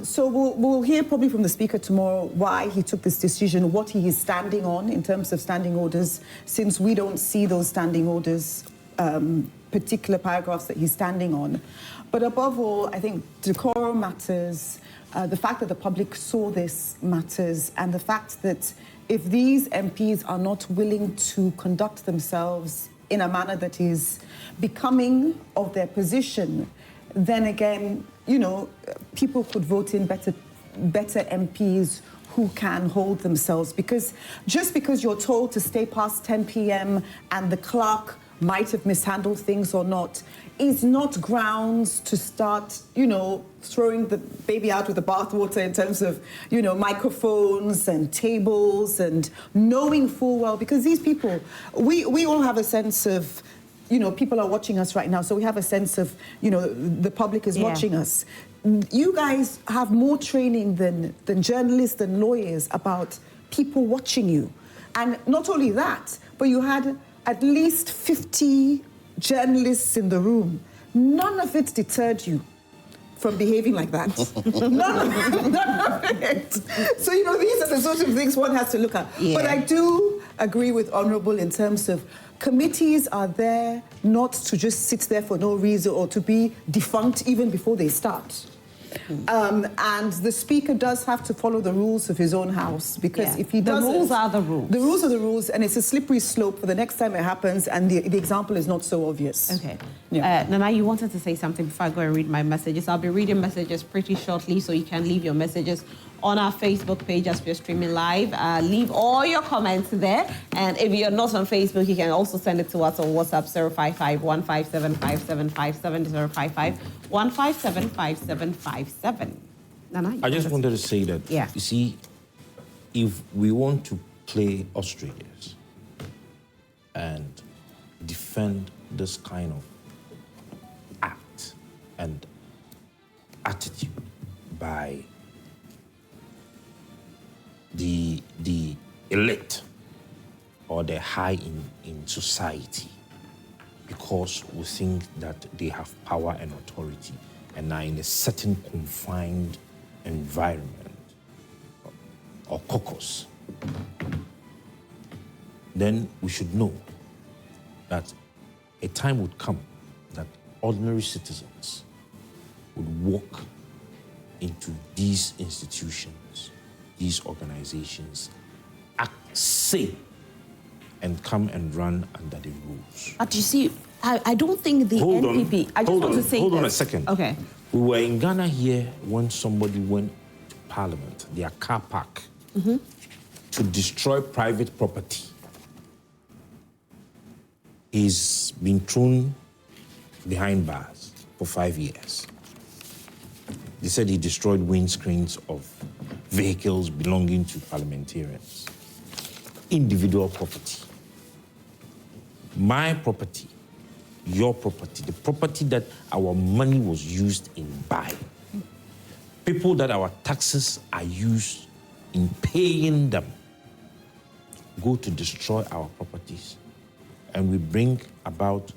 So we'll hear probably from the Speaker tomorrow why he took this decision, what he is standing on in terms of standing orders, since we don't see those standing orders, particular paragraphs that he's standing on. But above all, I think decorum matters, the fact that the public saw this matters, and the fact that if these MPs are not willing to conduct themselves in a manner that is becoming of their position, then again, people could vote in better MPs who can hold themselves. Because just because you're told to stay past 10 p.m. and the clerk might have mishandled things or not, is not grounds to start, throwing the baby out with the bathwater in terms of, microphones and tables, and knowing full well, because these people, we all have a sense of, people are watching us right now, so we have a sense of, the public is watching us. you guys have more training than journalists and lawyers about people watching you. And not only that, but you had at least 50 journalists in the room. None of it deterred you from behaving like that. none of it. So, these are the sort of things one has to look at. Yeah. But I do agree with Honourable in terms of committees are there not to just sit there for no reason or to be defunct even before they start. And the Speaker does have to follow the rules of his own house, because if he doesn't... The rules are the rules. The rules are the rules, and it's a slippery slope for the next time it happens, and the example is not so obvious. Okay. Yeah. Nana, you wanted to say something before I go and read my messages. I'll be reading messages pretty shortly, so you can leave your messages on our Facebook page as we're streaming live. Leave all your comments there. And if you're not on Facebook, you can also send it to us on WhatsApp 055-157-5757, 055-157-5757. Nana, I just wanted to say that, you see, if we want to play Australians and defend this kind of act and attitude by the elite or the high in society, because we think that they have power and authority and are in a certain confined environment or caucus, then we should know that a time would come that ordinary citizens would walk into these institutions, these organizations, act safe, and come and run under the rules. But you see, I don't think the NPP... Hold on a second. Okay. We were in Ghana here when somebody went to Parliament, their car park, to destroy private property. He's been thrown behind bars for 5 years. They said he destroyed windscreens of vehicles belonging to parliamentarians. Individual property. My property, your property, the property that our money was used in buying. People that our taxes are used in paying them go to destroy our properties. And we bring about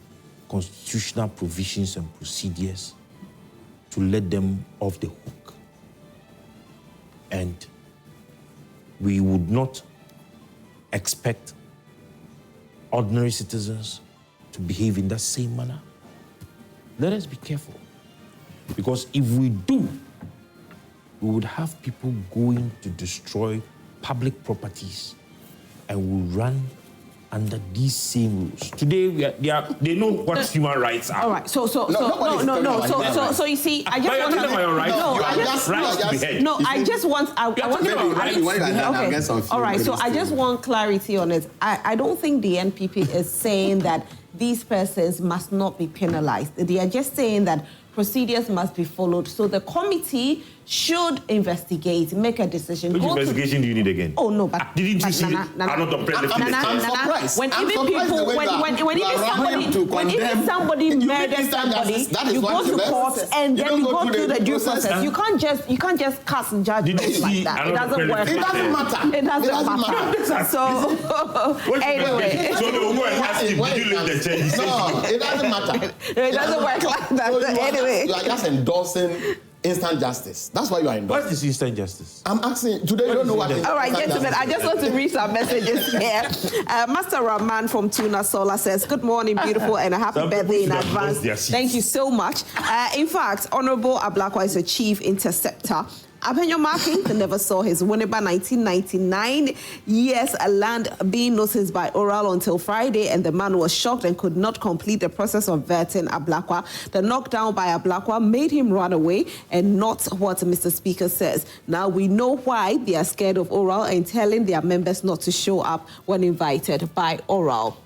constitutional provisions and procedures to let them off the hook. And we would not expect ordinary citizens to behave in that same manner. Let us be careful. Because if we do, we would have people going to destroy public properties and will run under these same rules. Today, they know what human rights are. All right. So you see, I just want to... All right. So I just want clarity on it. I don't think the NPP is saying that these persons must not be penalized. They are just saying that procedures must be followed. So the committee should investigate, make a decision. Which investigation do you need again? Oh no, but didn't you see? I'm not when even somebody murders somebody, you go to court and then you go through the due process. You can't just cast judgment like that. It doesn't work. It doesn't matter. It doesn't matter. So anyway. So they will go and ask him, did you leave the church? No, it doesn't matter. It doesn't work like that. Anyway. You are just endorsing instant justice. That's why you are endorsing. What is instant justice? I'm asking, today you don't know what it is. All right, gentlemen, I just want to read some messages here. Master Rahman from Tuna Sola says, good morning, beautiful, and a happy birthday in advance. Thank you so much. In fact, Honorable Ablakwa is a chief interceptor. Abenyo Marking never saw his Winneba 1999 years land being noticed by Oral until Friday, and the man was shocked and could not complete the process of vetting Ablakwa. The knockdown by Ablakwa made him run away, and not what Mr. Speaker says. Now we know why they are scared of Oral and telling their members not to show up when invited by Oral.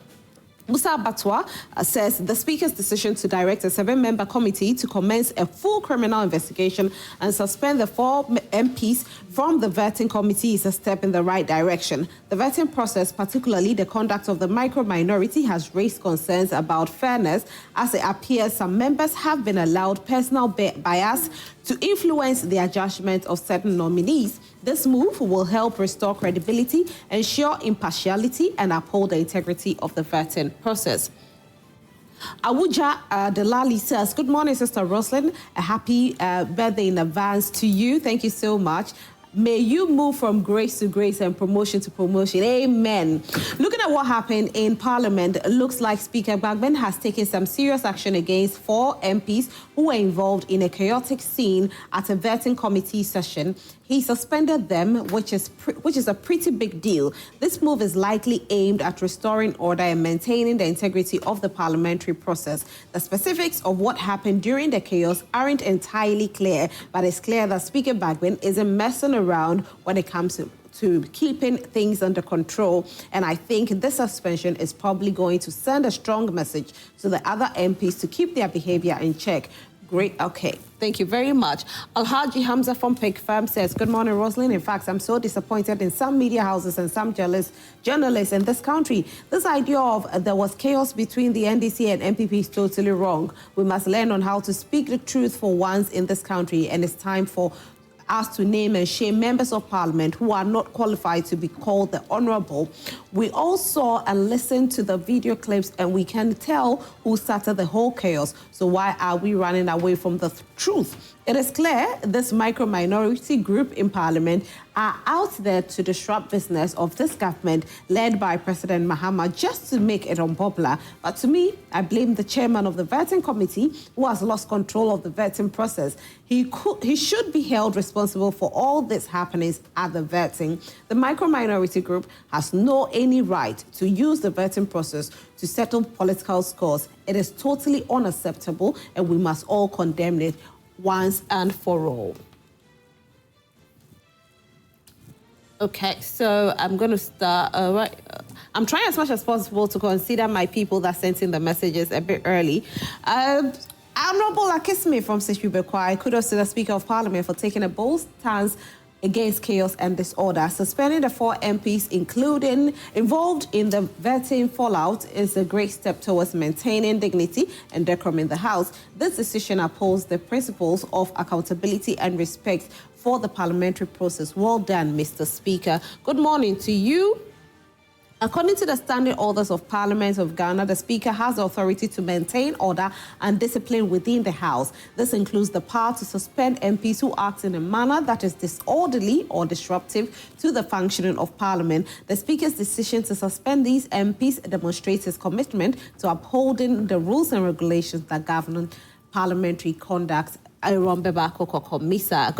Musa Batwa says the Speaker's decision to direct a 7-member committee to commence a full criminal investigation and suspend the 4 MPs from the vetting committee is a step in the right direction. The vetting process, particularly the conduct of the micro-minority, has raised concerns about fairness, as it appears some members have been allowed personal bias to influence their judgment of certain nominees. This move will help restore credibility, ensure impartiality, and uphold the integrity of the vetting process. Awuja Delali says, good morning, Sister Roslyn. A happy birthday in advance to you. Thank you so much. May you move from grace to grace and promotion to promotion. Amen. Looking at what happened in Parliament, it looks like Speaker Bagbin has taken some serious action against 4 MPs who were involved in a chaotic scene at a vetting committee session. He suspended them, which is a pretty big deal. This move is likely aimed at restoring order and maintaining the integrity of the parliamentary process. The specifics of what happened during the chaos aren't entirely clear, but it's clear that Speaker Bagbin isn't messing around when it comes to keeping things under control. And I think this suspension is probably going to send a strong message to the other MPs to keep their behavior in check. Great. Okay. Thank you very much. Alhaji Hamza from Pig Farm says, good morning, Roslyn. In fact, I'm so disappointed in some media houses and some journalists in this country. This idea of there was chaos between the NDC and NPP is totally wrong. We must learn on how to speak the truth for once in this country, and it's time for us to name and shame members of parliament who are not qualified to be called the honorable. We all saw and listened to the video clips, and we can tell who started the whole chaos. So why are we running away from the truth? It is clear this micro-minority group in parliament are out there to disrupt business of this government led by President Mahama just to make it unpopular. But to me, I blame the chairman of the vetting committee who has lost control of the vetting process. He should be held responsible for all these happenings at the vetting. The micro-minority group has no any right to use the vetting process to settle political scores. It is totally unacceptable, and we must all condemn it once and for all. Okay, so I'm going to start. I'm trying as much as possible to consider my people that sent in the messages a bit early. Honorable Akisme from Sishubekwa, kudos to the Speaker of Parliament for taking a bold stance against chaos and disorder. Suspending the 4 MPs, including involved in the vetting fallout, is a great step towards maintaining dignity and decorum in the House. This decision upholds the principles of accountability and respect for the parliamentary process. Well done, Mr. Speaker. Good morning to you. According to the Standing Orders of Parliament of Ghana, the Speaker has the authority to maintain order and discipline within the House. This includes the power to suspend MPs who act in a manner that is disorderly or disruptive to the functioning of Parliament. The Speaker's decision to suspend these MPs demonstrates his commitment to upholding the rules and regulations that govern parliamentary conduct. Good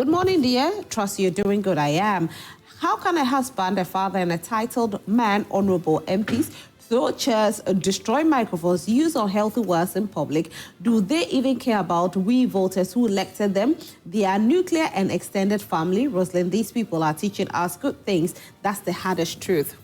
morning, dear. Trust you're doing good. I am. How can a husband, a father, and a titled man, honorable MPs, throw chairs, destroy microphones, use unhealthy words in public? Do they even care about we voters who elected them? Their nuclear and extended family, Rosalind, these people are teaching us good things. That's the hardest truth.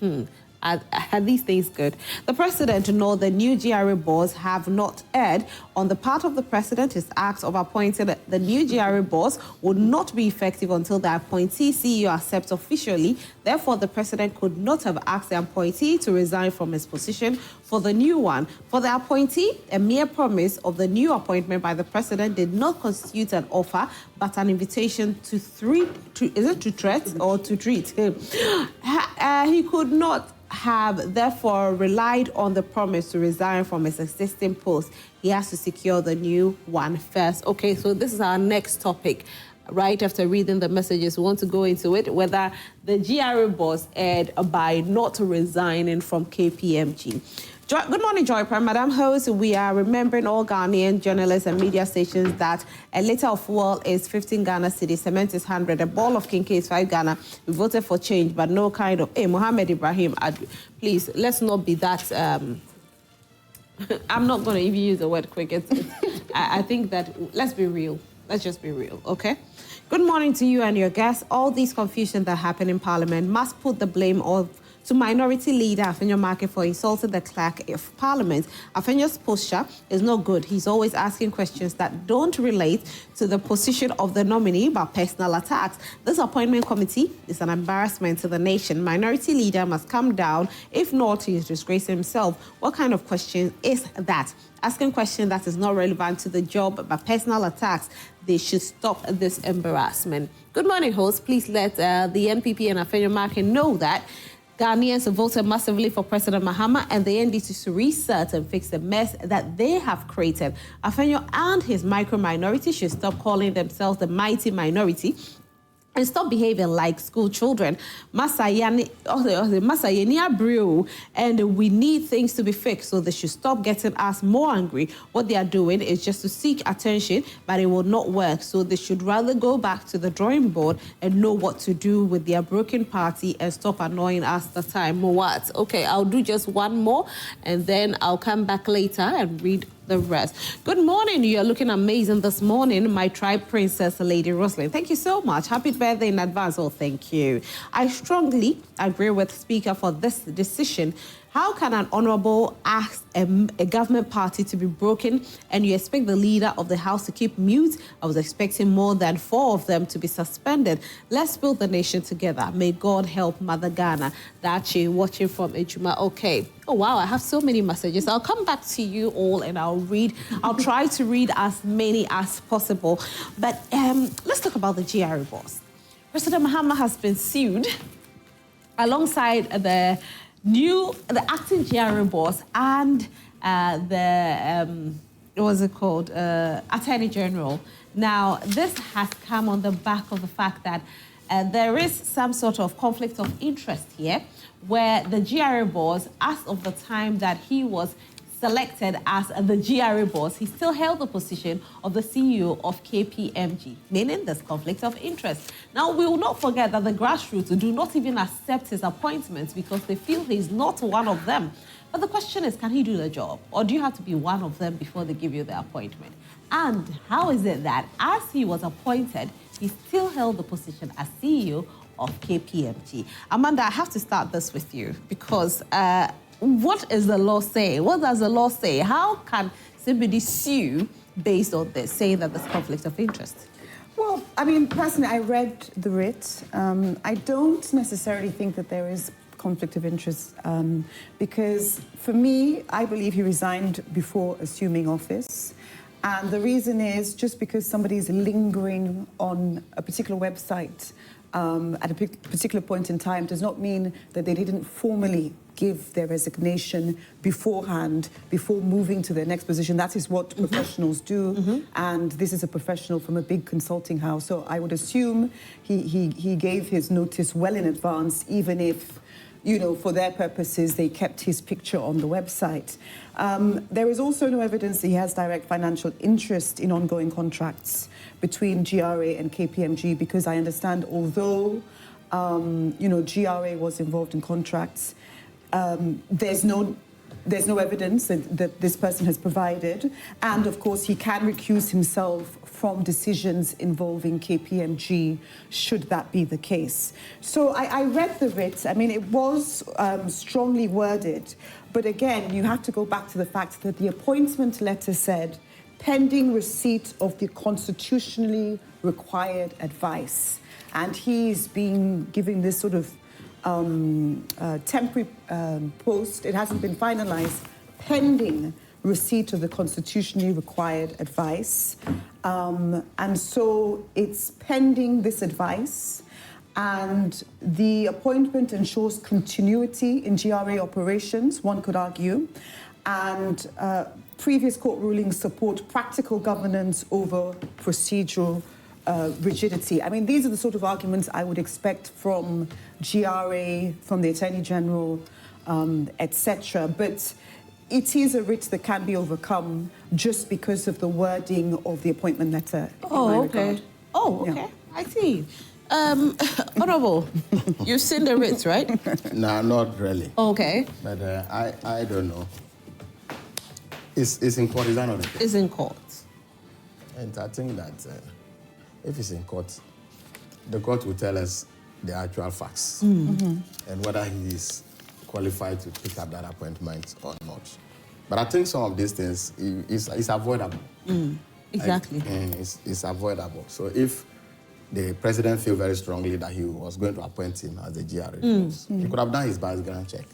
Are these things good? The president nor the new GRA boards have not erred. On the part of the president, his act of appointing the new GRA boards would not be effective until the appointee CEO accepts officially. Therefore, the president could not have asked the appointee to resign from his position for the new one. For the appointee, a mere promise of the new appointment by the president did not constitute an offer, but an invitation to treat or to treat. He could not have therefore relied on the promise to resign from his existing post. He has to secure the new one first. Okay, so this is our next topic. Right after reading the messages, we want to go into it, whether the GRA boss erred by not resigning from KPMG. Good morning, Joy Prime. Madam Host, we are remembering all Ghanaian journalists and media stations that a liter of fuel is 15 Ghana cedis, cement is 100, a ball of kinky is 5 Ghana. We voted for change, but no kind of... Hey, Mohammed Ibrahim, please, let's not be that... I'm not going to even use the word quick. I think that... Let's be real. Let's just be real, okay? Good morning to you and your guests. All these confusion that happen in Parliament must put the blame to Minority Leader Afenyo Market for insulting the Clerk of Parliament. Afenyo's posture is not good. He's always asking questions that don't relate to the position of the nominee but personal attacks. This appointment committee is an embarrassment to the nation. Minority Leader must come down. If not, he is disgracing himself. What kind of question is that? Asking questions that is not relevant to the job but personal attacks. They should stop this embarrassment. Good morning, host. Please let the NPP and Afenyo Market know that Ghanaians have voted massively for President Mahama and the NDC to research and fix the mess that they have created. Afenyo and his micro-minority should stop calling themselves the mighty minority and stop behaving like school children. Masayani Abreu, and we need things to be fixed, so they should stop getting us more angry. What they are doing is just to seek attention, but it will not work. So they should rather go back to the drawing board and know what to do with their broken party and stop annoying us the time. What? Okay, I'll do just one more, and then I'll come back later and read the rest. Good morning. You're looking amazing this morning, my tribe princess, Lady Roslyn. Thank you so much. Happy birthday in advance. Oh, thank you. I strongly agree with Speaker for this decision. How can an honorable ask a government party to be broken and you expect the leader of the House to keep mute? I was expecting more than 4 of them to be suspended. Let's build the nation together. May God help Mother Ghana. Dachi watching from Ejuma. Okay. Oh, wow. I have so many messages. I'll come back to you all and I'll try to read as many as possible. But let's talk about the GRA boss. President Mahama has been sued alongside the acting GRA boss and Attorney General. Now, this has come on the back of the fact that there is some sort of conflict of interest here, where the GRA boss, as of the time that he was selected as the GRA boss, he still held the position of the CEO of KPMG, meaning there's conflict of interest. Now, we will not forget that the grassroots do not even accept his appointments because they feel he's not one of them. But the question is, can he do the job? Or do you have to be one of them before they give you the appointment? And how is it that as he was appointed, he still held the position as CEO of KPMG? Amanda, I have to start this with you because what is the law say? What does the law say? How can somebody sue based on this, saying that there's conflict of interest? Well, I mean, personally, I read the writ. I don't necessarily think that there is conflict of interest because, for me, I believe he resigned before assuming office. And the reason is just because somebody's lingering on a particular website at a particular point in time does not mean that they didn't formally give their resignation beforehand, before moving to their next position. That is what professionals do, and this is a professional from a big consulting house. So I would assume he gave his notice well in advance, even if, you know, for their purposes, they kept his picture on the website. There is also no evidence that he has direct financial interest in ongoing contracts between GRA and KPMG, because I understand, although, you know, GRA was involved in contracts, there's no evidence that this person has provided. And of course, he can recuse himself from decisions involving KPMG, should that be the case. So I read the writ. I mean, it was strongly worded. But again, you have to go back to the fact that the appointment letter said, pending receipt of the constitutionally required advice. And he's been giving this sort of temporary post. It hasn't been finalized, pending receipt of the constitutionally required advice. And so it's pending this advice, and the appointment ensures continuity in GRA operations, one could argue, and previous court rulings support practical governance over procedural rigidity. I mean, these are the sort of arguments I would expect from GRA, from the Attorney General, etc. But it is a writ that can be overcome just because of the wording of the appointment letter. Oh, okay. Oh, okay. Yeah. I see. Honorable, you've seen the writs, right? No, not really. Okay. But I don't know. It's in court, is that not the case? It's in court. And I think that if it's in court, the court will tell us the actual facts and whether he is qualified to pick up that appointment or not. But I think some of these things is avoidable. Exactly. It's avoidable. So if the president feels very strongly that he was going to appoint him as the GRA, he could have done his background check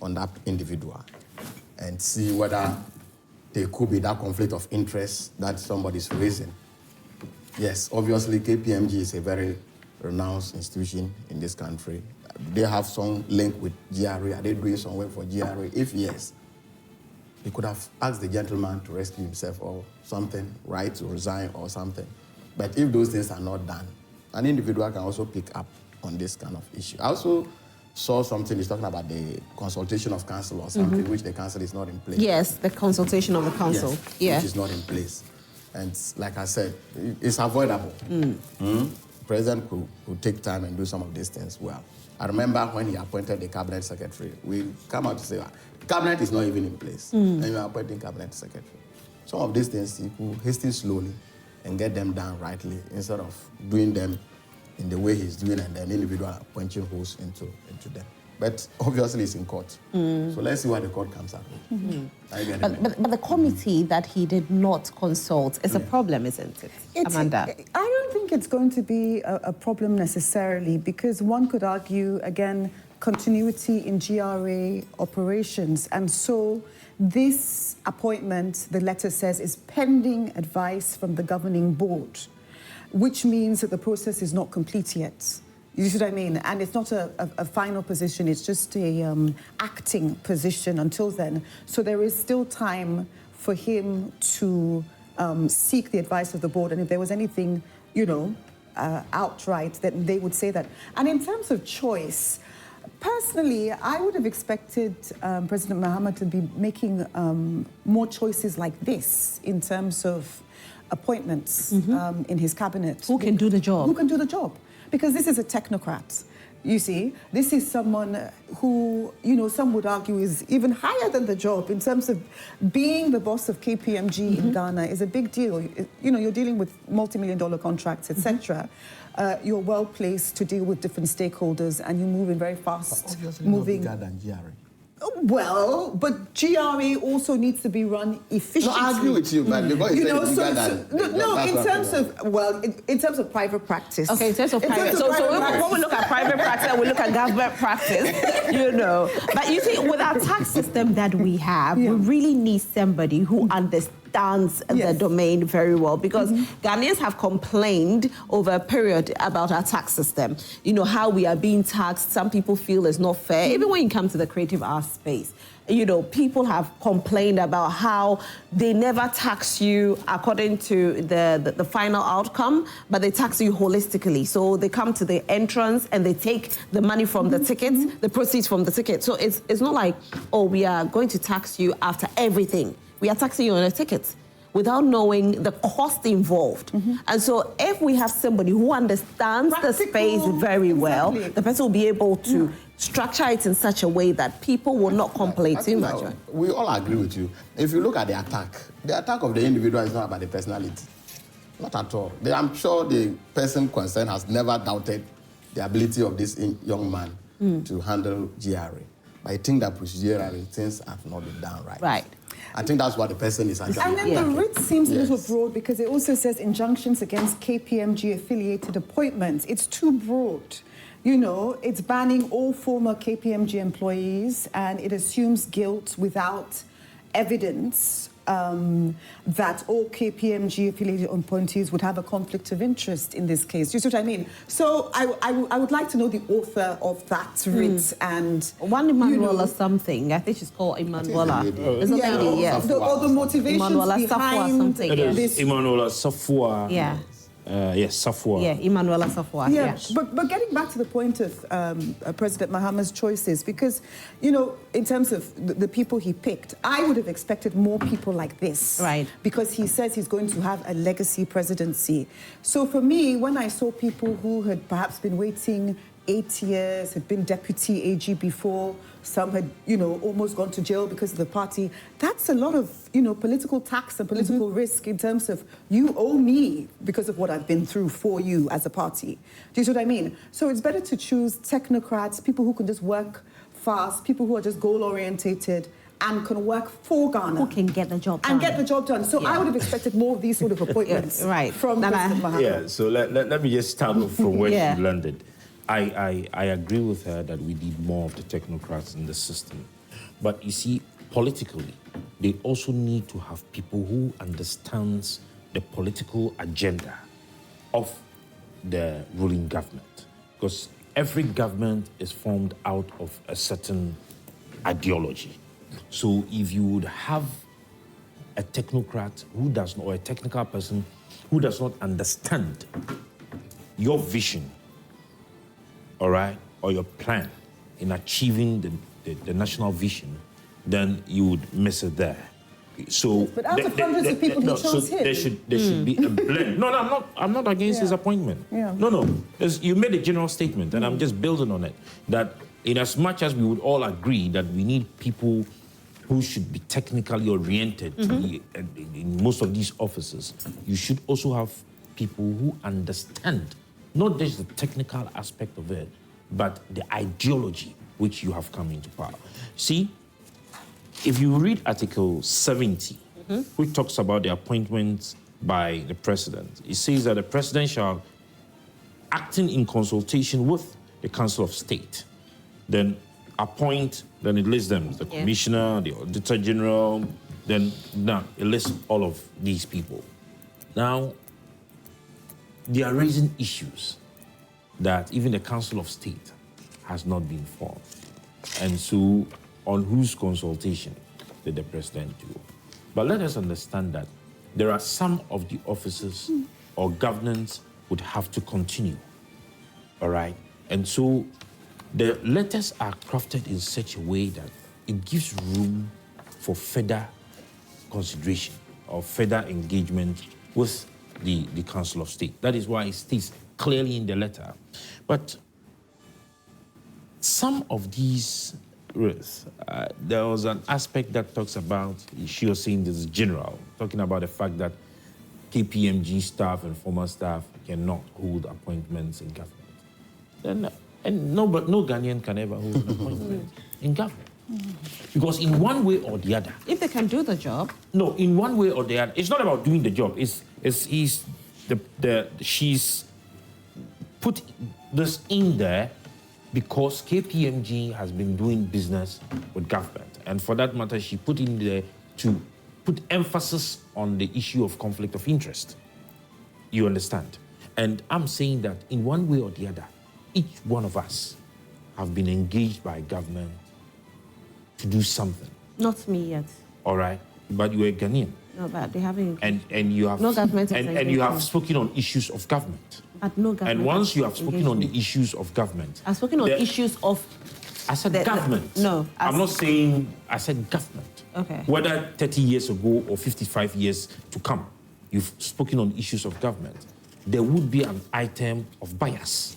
on that individual and see whether there could be that conflict of interest that somebody's raising. Yes, obviously KPMG is a very renowned institution in this country. They have some link with GRA. Are they doing some work for GRA? If yes, he could have asked the gentleman to rescue himself or something, right, to resign or something. But if those things are not done, an individual can also pick up on this kind of issue. I also saw something, he's talking about the consultation of council or something, which the council is not in place. Yes, the consultation of the council. Yes, yeah. Which is not in place. And like I said, it's avoidable. President could take time and do some of these things well. I remember when he appointed the cabinet secretary, we come out to say, cabinet is not even in place, and you are appointing cabinet secretary. Some of these things, you could hasten slowly and get them done rightly instead of doing them in the way he's doing and then individual punching holes into them. But obviously it's in court. So let's see what the court comes out with. But the committee that he did not consult is a problem, isn't it, Amanda? I don't think it's going to be a problem necessarily, because one could argue, again, continuity in GRA operations. And so this appointment, the letter says, is pending advice from the governing board, which means that the process is not complete yet. You see what I mean? And it's not a final position, it's just a acting position until then. So there is still time for him to seek the advice of the board. And if there was anything, outright, then they would say that. And in terms of choice, personally, I would have expected President Mahama to be making more choices like this in terms of appointments in his cabinet. Who can do the job? Who can do the job? Because this is a technocrat, you see. This is someone who, some would argue is even higher than the job in terms of being the boss of KPMG in Ghana is a big deal. You're dealing with multi-million-dollar contracts, etc. You're well placed to deal with different stakeholders, and you move in very fast moving. Not bigger than GRA. Well, but GRA also needs to be run efficiently. No, I agree with you, but because in terms of private practice. Okay, in terms of private. So when we look at private practice and we look at government practice, But you see, with our tax system that we have, we really need somebody who understands the domain very well, because Ghanaians have complained over a period about our tax system. How we are being taxed. Some people feel it's not fair. Even when you come to the creative arts space, people have complained about how they never tax you according to the final outcome, but they tax you holistically. So they come to the entrance and they take the money from the tickets, the proceeds from the ticket. So it's not like, we are going to tax you after everything. We are taxing you on a ticket without knowing the cost involved. And so if we have somebody who understands the space very well, the person will be able to structure it in such a way that people will not complain too much. We all agree with you. If you look at the attack of the individual is not about the personality. Not at all. I'm sure the person concerned has never doubted the ability of this young man to handle GRA. But I think that procedurally things have not been done right. Right. I think that's what the person is actually. And then the writ seems a little broad, because it also says injunctions against KPMG affiliated appointments. It's too broad. It's banning all former KPMG employees, and it assumes guilt without evidence that all KPMG affiliated appointees would have a conflict of interest in this case. Do you see what I mean? So I would like to know the author of that writ and... One Emmanuel or something. I think she's called Emmanuela. It's a lady, yes. Or the motivations Emmanuela behind something. It is Emmanuela Safua. Yeah. Yes, Safua. Yeah, Emmanuela Safua. Yeah. But getting back to the point of President Mahama's choices, because, in terms of the people he picked, I would have expected more people like this. Right. Because he says he's going to have a legacy presidency. So for me, when I saw people who had perhaps been waiting 8 years, had been deputy AG before, some had, almost gone to jail because of the party. That's a lot of, political tax and political risk in terms of you owe me because of what I've been through for you as a party. Do you see what I mean? So it's better to choose technocrats, people who can just work fast, people who are just goal-orientated and can work for Ghana. Who can get the job done. And get the job done. So Yeah. I would have expected more of these sort of appointments right. from President Mahama. Yeah, so let me just start off from where Yeah. she landed. I agree with her that we need more of the technocrats in the system. But you see, politically, they also need to have people who understands the political agenda of the ruling government. Because every government is formed out of a certain ideology. So if you would have a technocrat who does not, or a technical person who does not understand your vision, all right, or your plan in achieving the national vision, then you would miss it there. So, But out of hundreds of people, he chose him. there should be a blend. No, I'm not against his appointment. Yeah. No. You made a general statement, and I'm just building on it. That in as much as we would all agree that we need people who should be technically oriented to be in most of these offices, you should also have people who understand not just the technical aspect of it, but the ideology which you have come into power. See, if you read Article 70, which talks about the appointments by the president, it says that the president shall, acting in consultation with the Council of State, then appoint, then it lists them, the commissioner, the auditor general, then now it lists all of these people. Now, they are raising issues that even the Council of State has not been formed. And so, on whose consultation did the president do? But let us understand that there are some of the offices or governance would have to continue, all right? And so, the letters are crafted in such a way that it gives room for further consideration or further engagement with the Council of State. That is why it states clearly in the letter. But some of these, Ruth, there was an aspect that talks about, she was saying this is general, talking about the fact that KPMG staff and former staff cannot hold appointments in government. And no Ghanaian can ever hold an appointment in government. Because in one way or the other... If they can do the job... No, in one way or the other, it's not about doing the job. She's put this in there because KPMG has been doing business with government. And for that matter, she put in there to put emphasis on the issue of conflict of interest. You understand? And I'm saying that in one way or the other, each one of us have been engaged by government to do something. Not me yet. All right? But you are Ghanaian. No, but they haven't. And you have... No government has and you have spoken on issues of government. But no government. And once you have spoken on the issues of government... I've spoken on issues of... I said government. No. I'm not saying... I said government. Okay. Whether 30 years ago or 55 years to come, you've spoken on issues of government, there would be an item of bias.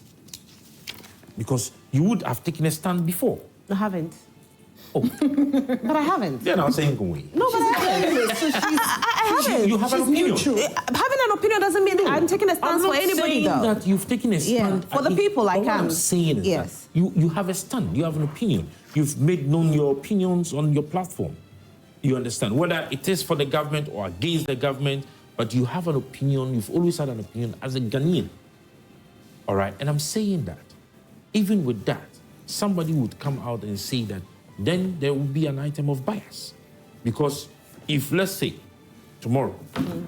Because you would have taken a stand before. I haven't. Oh. But I haven't. Then I'm saying, can we? No, but I haven't. I haven't. You have an opinion. Having an opinion doesn't mean I'm taking a stance for anybody, though. I'm not saying that you've taken a stand. Yeah, for the people, I What can. I'm saying is Yes. that you have a stand. You have an opinion. You've made known your opinions on your platform. You understand? Whether it is for the government or against the government, but you have an opinion. You've always had an opinion as a Ghanaian. All right? And I'm saying that even with that, somebody would come out and say that then there will be an item of bias. Because if, let's say, tomorrow,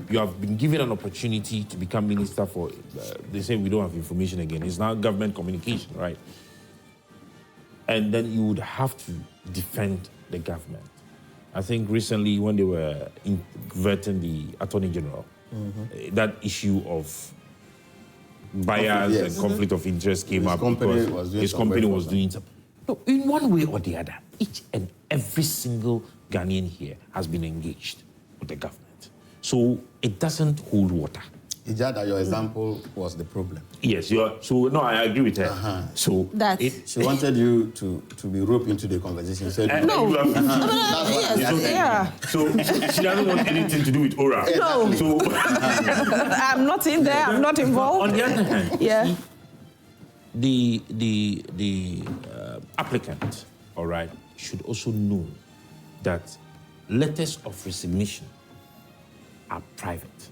you have been given an opportunity to become minister for, they say we don't have information again, it's now government communication, right? And then you would have to defend the government. I think recently when they were inverting the Attorney General, that issue of bias and conflict of interest came up because his company was doing something. So in one way or the other, each and every single Ghanaian here has been engaged with the government. So it doesn't hold water. Ijada, your example was the problem. Yes, no, I agree with her. So she wanted you to be roped into the conversation. Said, no. So she doesn't want anything to do with Ora. No. So I'm not in there. I'm not involved. On the other hand, yeah. the applicant all right, should also know that letters of resignation are private.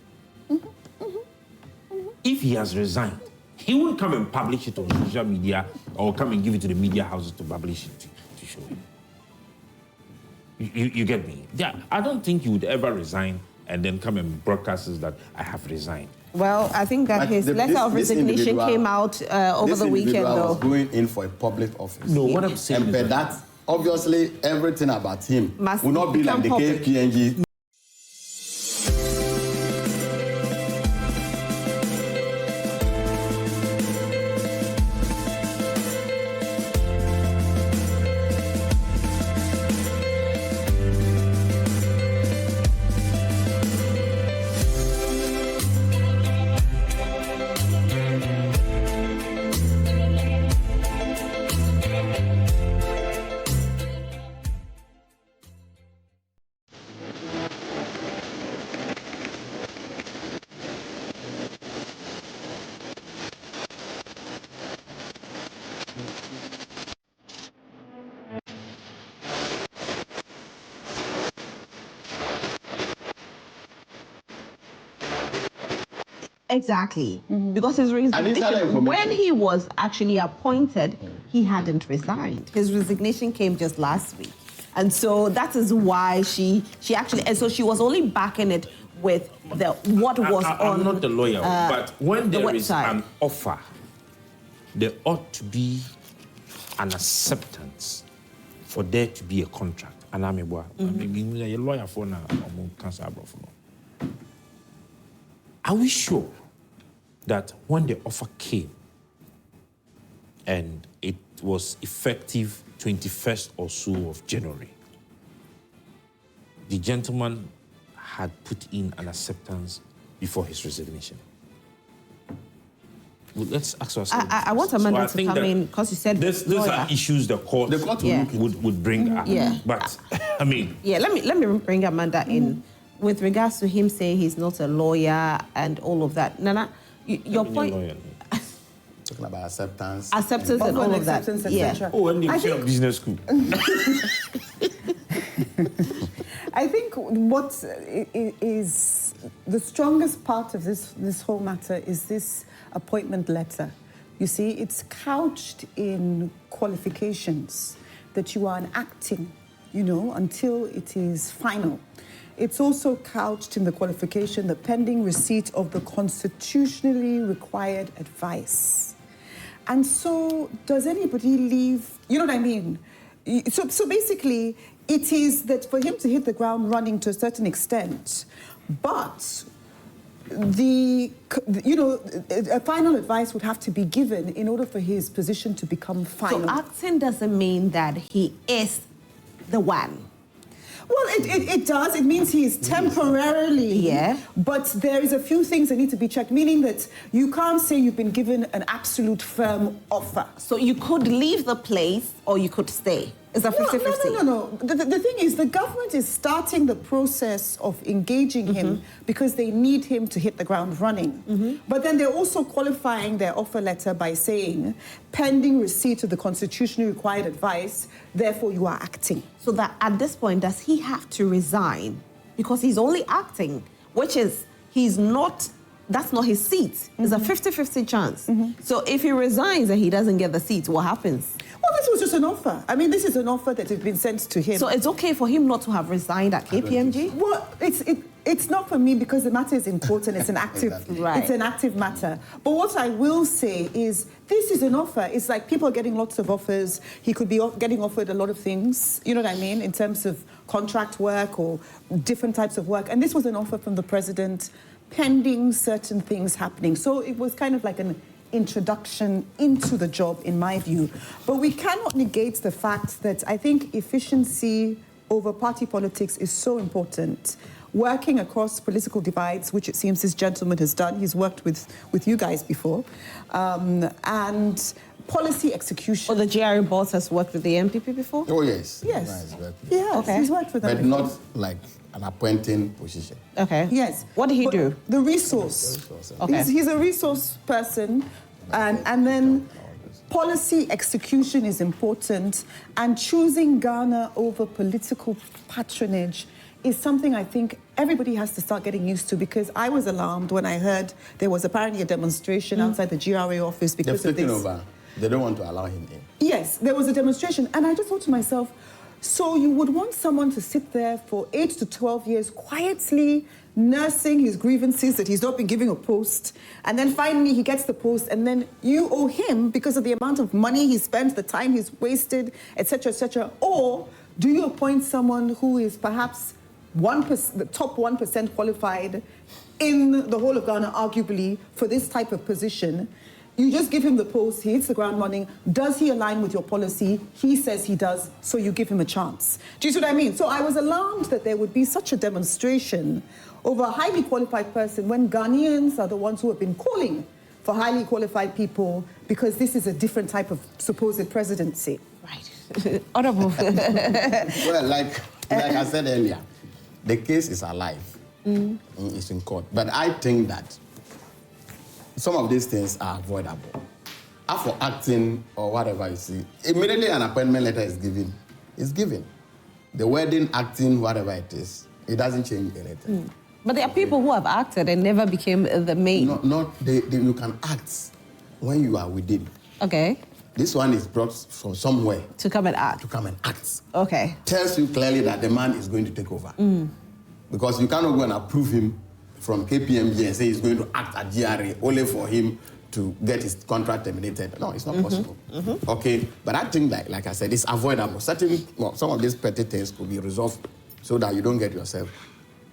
If he has resigned, he won't come and publish it on social media or come and give it to the media houses to publish it to show him. You get me? Yeah, I don't think he would ever resign and then come and broadcast that I have resigned. Well, I think that his letter of resignation came out over the weekend, though. Was going in for a public office. No, what I'm saying is that obviously everything about him will not be like the KPNG. Exactly. Because his resignation, when he was actually appointed, he hadn't resigned. His resignation came just last week. And so that is why she actually, and so she was only backing it with what was on. I'm not the lawyer, but when there is an offer, there ought to be an acceptance for there to be a contract. And I'm a lawyer for now. Are we sure that when the offer came and it was effective 21st or so of January, the gentleman had put in an acceptance before his resignation? Well, let's ask ourselves. I want Amanda to come in because you said these are issues the court would bring up. Yeah. But I mean, yeah. Let me bring Amanda in. With regards to him saying he's not a lawyer and all of that. Nana, your point... Talking about acceptance. Acceptance and all of that. Yeah. Oh, and the business school. I think what is the strongest part of this whole matter is this appointment letter. You see, it's couched in qualifications that you are an acting, until it is final. It's also couched in the qualification, the pending receipt of the constitutionally required advice. And so, does anybody leave, you know what I mean? So basically, it is that for him to hit the ground running to a certain extent, but a final advice would have to be given in order for his position to become final. So acting doesn't mean that he is the one. Well, it does. It means he is temporarily. Yeah. But there is a few things that need to be checked, meaning that you can't say you've been given an absolute firm offer. So you could leave the place or you could stay. It's a 50-50. No. The thing is, the government is starting the process of engaging him because they need him to hit the ground running. But then they're also qualifying their offer letter by saying, pending receipt of the constitutionally required advice, therefore you are acting. So that at this point, does he have to resign? Because he's only acting, which is, that's not his seat. It's a 50-50 chance. So if he resigns and he doesn't get the seat, what happens? Well, this was just an offer. I mean, this is an offer that has been sent to him. So it's okay for him not to have resigned at KPMG? Well, it's not for me because the matter is important. It's an active, It's an active matter. But what I will say is, this is an offer. It's like people are getting lots of offers. He could be getting offered a lot of things. You know what I mean, in terms of contract work or different types of work. And this was an offer from the president, pending certain things happening. So it was kind of like an introduction into the job, in my view. But we cannot negate the fact that I think efficiency over party politics is so important. Working across political divides, which it seems this gentleman has done. He's worked with you guys before. And policy execution. Or the GRA boss has worked with the NPP before? Oh, yes. Yes. He's worked with them. But not like an appointing position. Okay. Yes. What did he do? The resource. Okay. He's a resource person, and then policy execution is important, and choosing Ghana over political patronage is something I think everybody has to start getting used to, because I was alarmed when I heard there was apparently a demonstration outside the GRA office because of this. They've taken over. They don't want to allow him in. Yes, there was a demonstration, and I just thought to myself, so you would want someone to sit there for 8 to 12 years quietly nursing his grievances that he's not been giving a post, and then finally he gets the post, and then you owe him because of the amount of money he spent, the time he's wasted, etc., etc. Or do you appoint someone who is perhaps 1%, the top 1% qualified in the whole of Ghana, arguably, for this type of position? You just give him the post, he hits the ground running. Does he align with your policy? He says he does, so you give him a chance. Do you see what I mean? So I was alarmed that there would be such a demonstration over a highly qualified person when Ghanaians are the ones who have been calling for highly qualified people, because this is a different type of supposed presidency. Right. Honorable. Well, like I said earlier, the case is alive. It's in court. But I think that some of these things are avoidable. As for acting or whatever you see, immediately an appointment letter is given. It's given. The wedding, acting, whatever it is, it doesn't change anything. But there are people who have acted and never became the main. You can act when you are within. Okay. This one is brought from somewhere. To come and act. To come and act. Okay. Tells you clearly that the man is going to take over. Because you cannot go and approve him from KPMG and say he's going to act at GRA only for him to get his contract terminated. No, it's not possible. Okay, but I think that, like I said, it's avoidable. Some of these petty things could be resolved so that you don't get yourself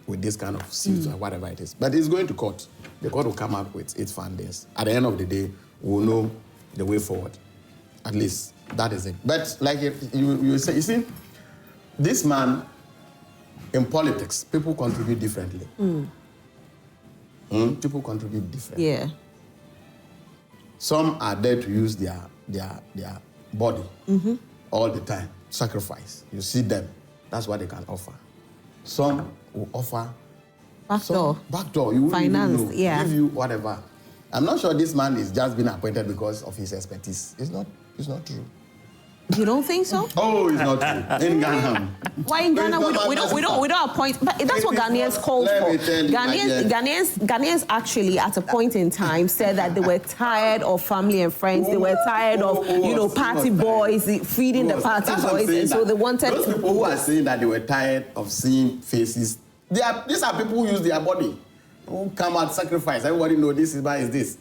with this kind of suit or whatever it is. But it's going to court. The court will come up with its findings. At the end of the day, we'll know the way forward. At least that is it. But like you see, this man, in politics, people contribute differently. People contribute differently. Yeah. Some are there to use their body all the time, sacrifice. You see them, that's what they can offer. Some will offer backdoor. You finance, know, give you whatever. I'm not sure this man is just being appointed because of his expertise. It's not true. You don't think so? Oh, it's not true. In Ghana. Why in Ghana we don't appoint? But that's what Ghanaians called for. Ghanaians actually at a point in time said that they were tired of family and friends. They were tired of party boys feeding the party boys, and so they wanted. Those people who are saying that they were tired of seeing faces, these are people who use their body, who come out sacrifice. Everybody know this is this.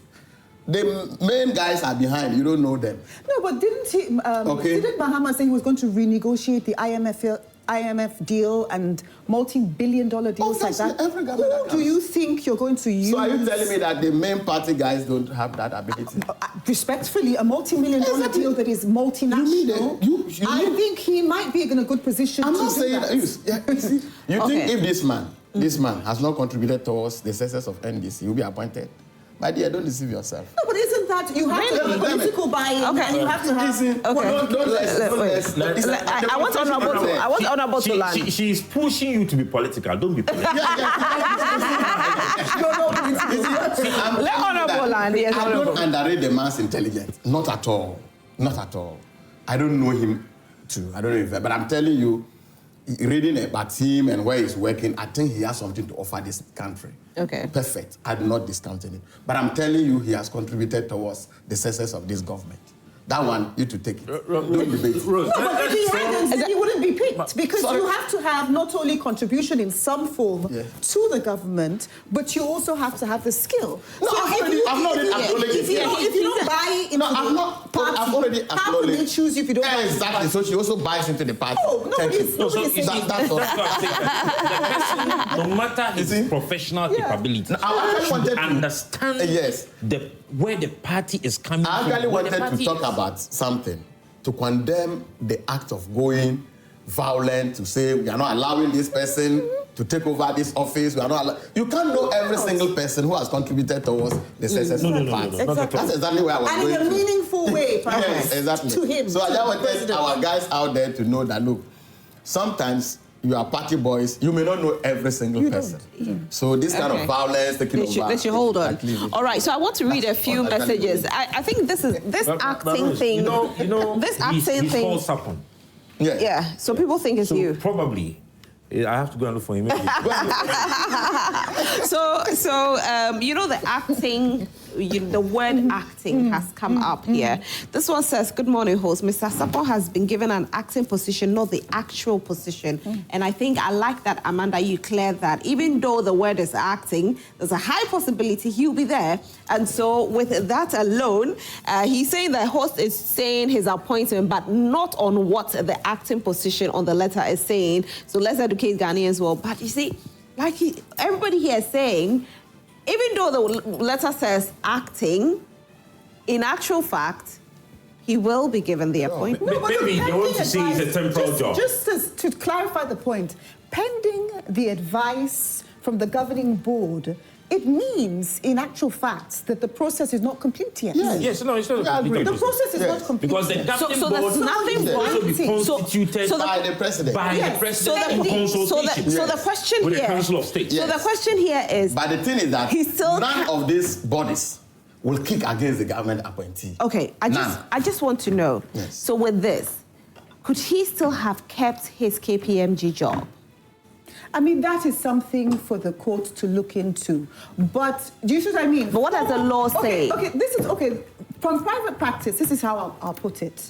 The main guys are behind. You don't know them. No, but didn't he? Didn't Mahama say he was going to renegotiate the IMF deal and multi-billion-dollar deals like that? Who do you think you're going to use? So are you telling me that the main party guys don't have that ability? Respectfully, a multi-million-dollar deal that is multinational. I think he might be in a good position to do that. I'm not saying that. You think if this man has not contributed towards the success of NDC, he'll be appointed? My dear, don't deceive yourself. No, but isn't that you have to have political buy-in? And you have to have. I want Honorable to land. She's pushing you to be political. Don't be political. Let Honorable land. Yes, I don't underrate the man's intelligence. Not at all. Not at all. I don't know him too. I don't know if, but I'm telling you, reading about him and where he's working, I think he has something to offer this country. Okay. Perfect. I do not discount it. But I'm telling you, he has contributed towards the success of this government. That one, you to take it. Don't debate. No, but if he hadn't, then he wouldn't be picked. Because you have to have not only contribution in some form to the government, but you also have to have the skill. No, so if you don't buy into the party, how can they choose you if you don't buy into the party? Exactly. So she also buys into the party. That's all. That's what I'm saying. No matter his professional capability, I wanted to understand where the party is coming from. I actually wanted to talk about something, to condemn the act of going violent, to say we are not allowing this person to take over this office. We are not you can't know every single person who has contributed towards the success of the party. Exactly. That's exactly where I was going. And in a meaningful way, perhaps. Yes, exactly. To him. So I just wanted our guys out there to know that, look, sometimes you are party boys, you may not know every single person. So this kind of violence taking over. Let's hold on. All right, so I want to read a few messages. I think this acting thing. This acting thing. Falls upon. Yeah. So people think it's you. Probably. I have to go and look for him. You know, the acting, the word acting has come up here. This one says, good morning, host. Mr. Sapo has been given an acting position, not the actual position. And I think I like that, Amanda, you cleared that. Even though the word is acting, there's a high possibility he'll be there. And so with that alone, he's saying the host is saying his appointment, but not on what the acting position on the letter is saying. So let's educate Ghanaians well. But you see, like everybody here is saying, even though the letter says acting, in actual fact, he will be given the appointment. Maybe they want to see it's a temporal job. Just to clarify the point, pending the advice from the governing board, it means, in actual fact, that the process is not complete yet. Yes, no, it's not complete. The process is not complete. Because the governing so board there's nothing will also be constituted by the president. By the president for consultation. So the question with here, the Council of State. So the question here is. But the thing is that none of these bodies will kick against the government appointee. Okay, I just want to know. Yes. So with this, could he still have kept his KPMG job? I mean, that is something for the court to look into. But do you see what I mean? But what does the law say? Okay, from private practice, this is how I'll put it.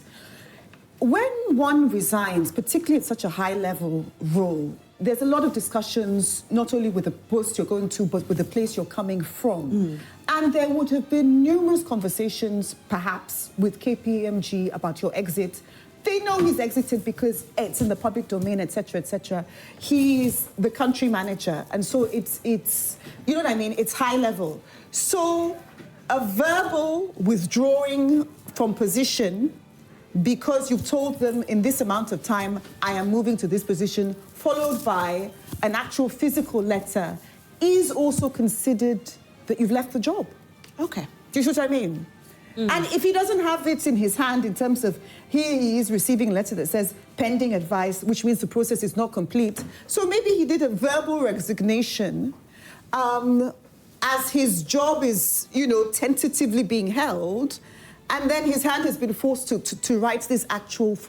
When one resigns, particularly at such a high-level role, there's a lot of discussions, not only with the post you're going to, but with the place you're coming from. And there would have been numerous conversations, perhaps, with KPMG about your exit. They know he's exited because it's in the public domain, etc., etc. He's the country manager, and so it's you know what I mean? It's high level. So a verbal withdrawing from position because you've told them in this amount of time, I am moving to this position, followed by an actual physical letter, is also considered that you've left the job. Okay. Do you see what I mean? And if he doesn't have it in his hand in terms of he is receiving a letter that says pending advice, which means the process is not complete. So maybe he did a verbal resignation as his job is, tentatively being held. And then his hand has been forced to write this actual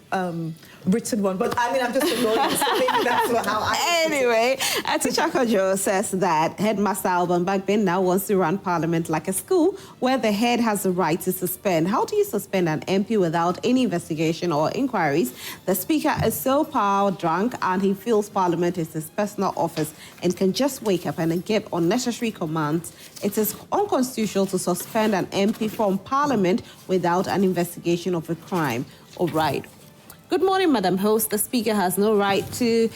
written one. But I mean, I'm just a lawyer, so maybe that's how I... Anyway, Atichakajo says that Headmaster Alban Bagbin now wants to run Parliament like a school where the head has the right to suspend. How do you suspend an MP without any investigation or inquiries? The Speaker is so power drunk and he feels Parliament is his personal office and can just wake up and give unnecessary commands. It is unconstitutional to suspend an MP from Parliament without an investigation of a crime. All right. Good morning, Madam Host. The Speaker has no right to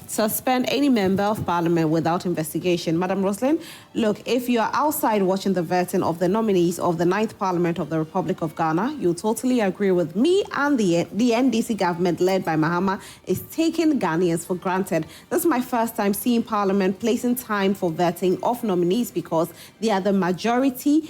suspend any member of Parliament without investigation. Madam Roslyn, look, if you are outside watching the vetting of the nominees of the 9th Parliament of the Republic of Ghana, you'll totally agree with me and the NDC government led by Mahama is taking Ghanaians for granted. This is my first time seeing Parliament placing time for vetting of nominees because they are the majority.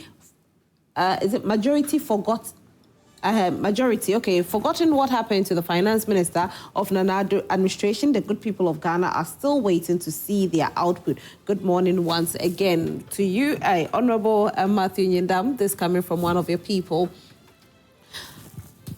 Forgotten what happened to the finance minister of Nana administration. The good people of Ghana are still waiting to see their output. Good morning once again to you, Honorable Matthew Nyindam. This coming from one of your people.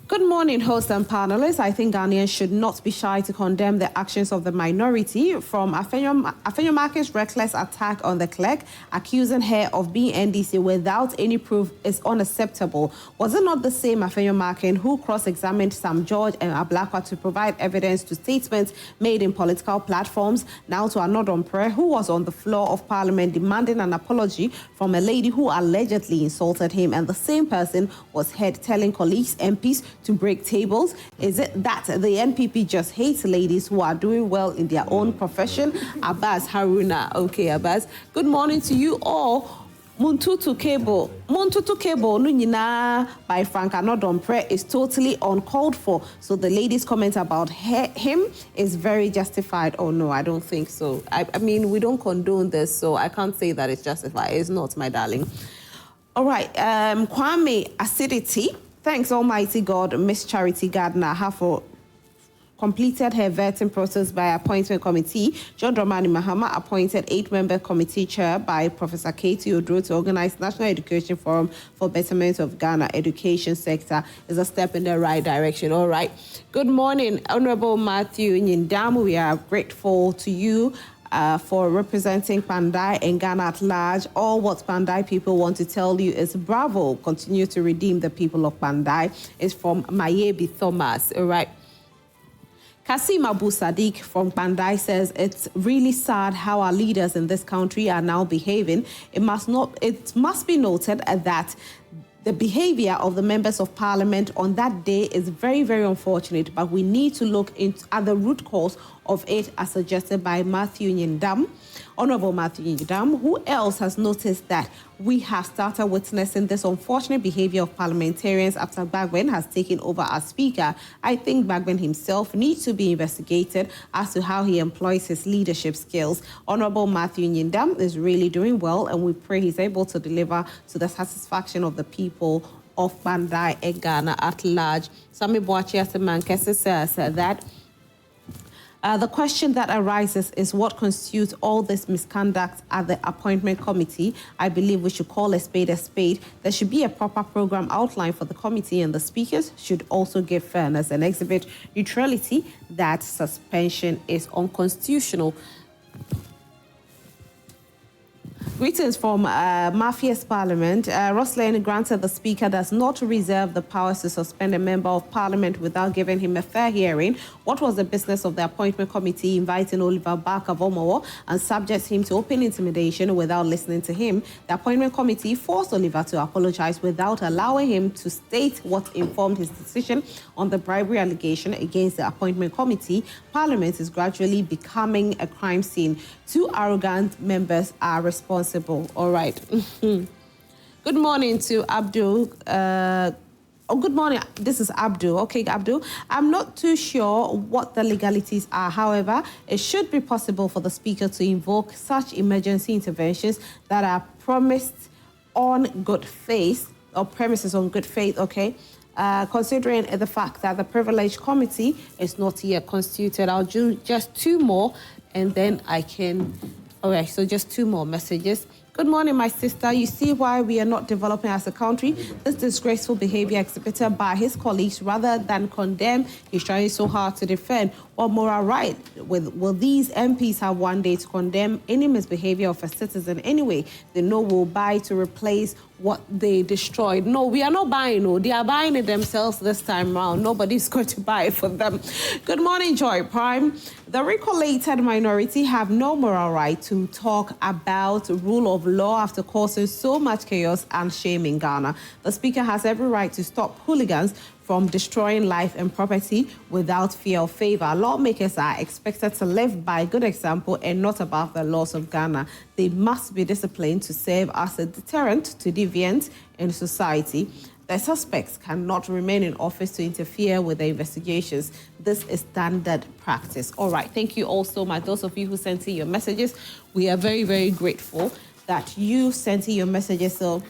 Good morning, hosts and panelists. I think Ghanaians should not be shy to condemn the actions of the minority. From Afenyo Market's reckless attack on the clerk, accusing her of being NDC without any proof is unacceptable. Was it not the same Afenyo Market who cross-examined Sam George and Ablakwa to provide evidence to statements made in political platforms? Now to Nyindam, who was on the floor of Parliament demanding an apology from a lady who allegedly insulted him, and the same person was heard telling colleagues, MPs, to break tables? Is it that the NPP just hates ladies who are doing well in their own profession? Abbas Haruna. Okay, Abbas. Good morning to you all. Muntutu Cable Nunyina by Frank Nyindam is totally uncalled for. So the lady's comment about him is very justified. Oh no, I don't think so. I mean, we don't condone this, so I can't say that it's justified. It's not, my darling. All right, Kwame Acidity. Thanks, Almighty God, Miss Charity Gardner, completed her vetting process by appointment committee. John Dramani Mahama appointed 8-member committee chair by Professor Katie Odro to organize National Education Forum for Betterment of Ghana Education Sector. Is a step in the right direction. All right. Good morning, Honorable Matthew Nyindam. We are grateful to you for representing Pandai and Ghana at large. All what Pandai people want to tell you is bravo. Continue to redeem the people of Pandai. It's from Mayebi Thomas. All right. Kasim Abu Sadiq from Pandai says it's really sad how our leaders in this country are now behaving. It must be noted that the behavior of the members of parliament on that day is very, very unfortunate, but we need to look at the root cause of it as suggested by Matthew Nyindam. Honorable Matthew Nyindam, who else has noticed that we have started witnessing this unfortunate behavior of parliamentarians after Bagbin has taken over as speaker? I think Bagbin himself needs to be investigated as to how he employs his leadership skills. Honorable Matthew Nyindam is really doing well, and we pray he's able to deliver to the satisfaction of the people of Bandai and Ghana at large. Sami Boachi Asemankese says that the question that arises is what constitutes all this misconduct at the appointment committee. I believe we should call a spade a spade. There should be a proper program outline for the committee, and the speakers should also give fairness and exhibit neutrality. That suspension is unconstitutional. Greetings from Mafia's Parliament. Roslyn granted the Speaker does not reserve the powers to suspend a member of Parliament without giving him a fair hearing. What was the business of the appointment committee inviting Oliver Barker-Vomowo and subject him to open intimidation without listening to him? The appointment committee forced Oliver to apologize without allowing him to state what informed his decision on the bribery allegation against the appointment committee. Parliament is gradually becoming a crime scene. 2 arrogant members are responsible. All right. Good morning to Abdul. Good morning. This is Abdul. Okay, Abdul. I'm not too sure what the legalities are. However, it should be possible for the Speaker to invoke such emergency interventions that are promised on good faith or premises on good faith. Okay. Considering the fact that the privilege committee is not yet constituted. I'll do just 2 more and then I can. All right, so just 2 more messages. Good morning, my sister. You see why we are not developing as a country? This disgraceful behavior exhibited by his colleagues, rather than condemn, he's trying so hard to defend. What moral right will these MPs have one day to condemn any misbehavior of a citizen anyway? They know we'll buy to replace what they destroyed. No, we are not buying. No, they are buying it themselves this time around. Nobody's going to buy it for them. Good morning, Joy Prime. The recollected minority have no moral right to talk about rule of law after causing so much chaos and shame in Ghana. The Speaker has every right to stop hooligans from destroying life and property without fear or favor. Lawmakers are expected to live by good example and not above the laws of Ghana. They must be disciplined to serve as a deterrent to deviance in society. The suspects cannot remain in office to interfere with the investigations. This is standard practice. All right, thank you all so much. Those of you who sent in your messages, we are very, very grateful that you sent in your messages. So,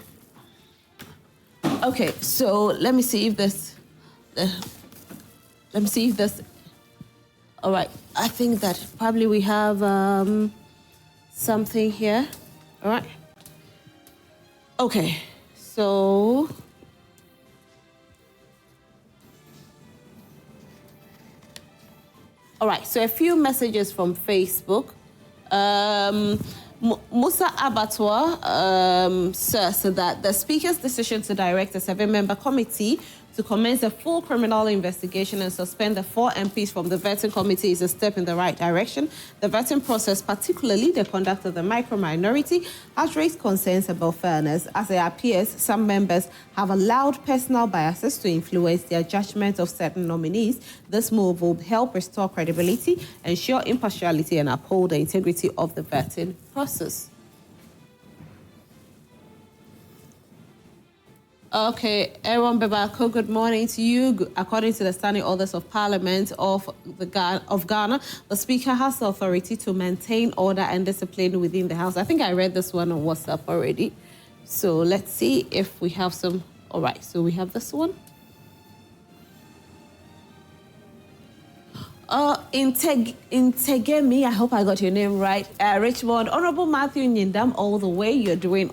okay, so let me see if this... all right, I think that probably we have something here. All right. Okay, so... All right, so a few messages from Facebook. Musa Abattoir says that the Speaker's decision to direct a 7-member committee to commence a full criminal investigation and suspend the 4 MPs from the vetting committee is a step in the right direction. The vetting process, particularly the conduct of the micro-minority, has raised concerns about fairness. As it appears, some members have allowed personal biases to influence their judgment of certain nominees. This move will help restore credibility, ensure impartiality, and uphold the integrity of the vetting process. Okay, Aaron Bebako, good morning to you. According to the Standing Orders of Parliament of Ghana, the Speaker has the authority to maintain order and discipline within the House. I think I read this one on WhatsApp already. So let's see if we have some. All right, so we have this one. Integemi, I hope I got your name right. Richmond, Honorable Matthew Nyindam, all the way. You're doing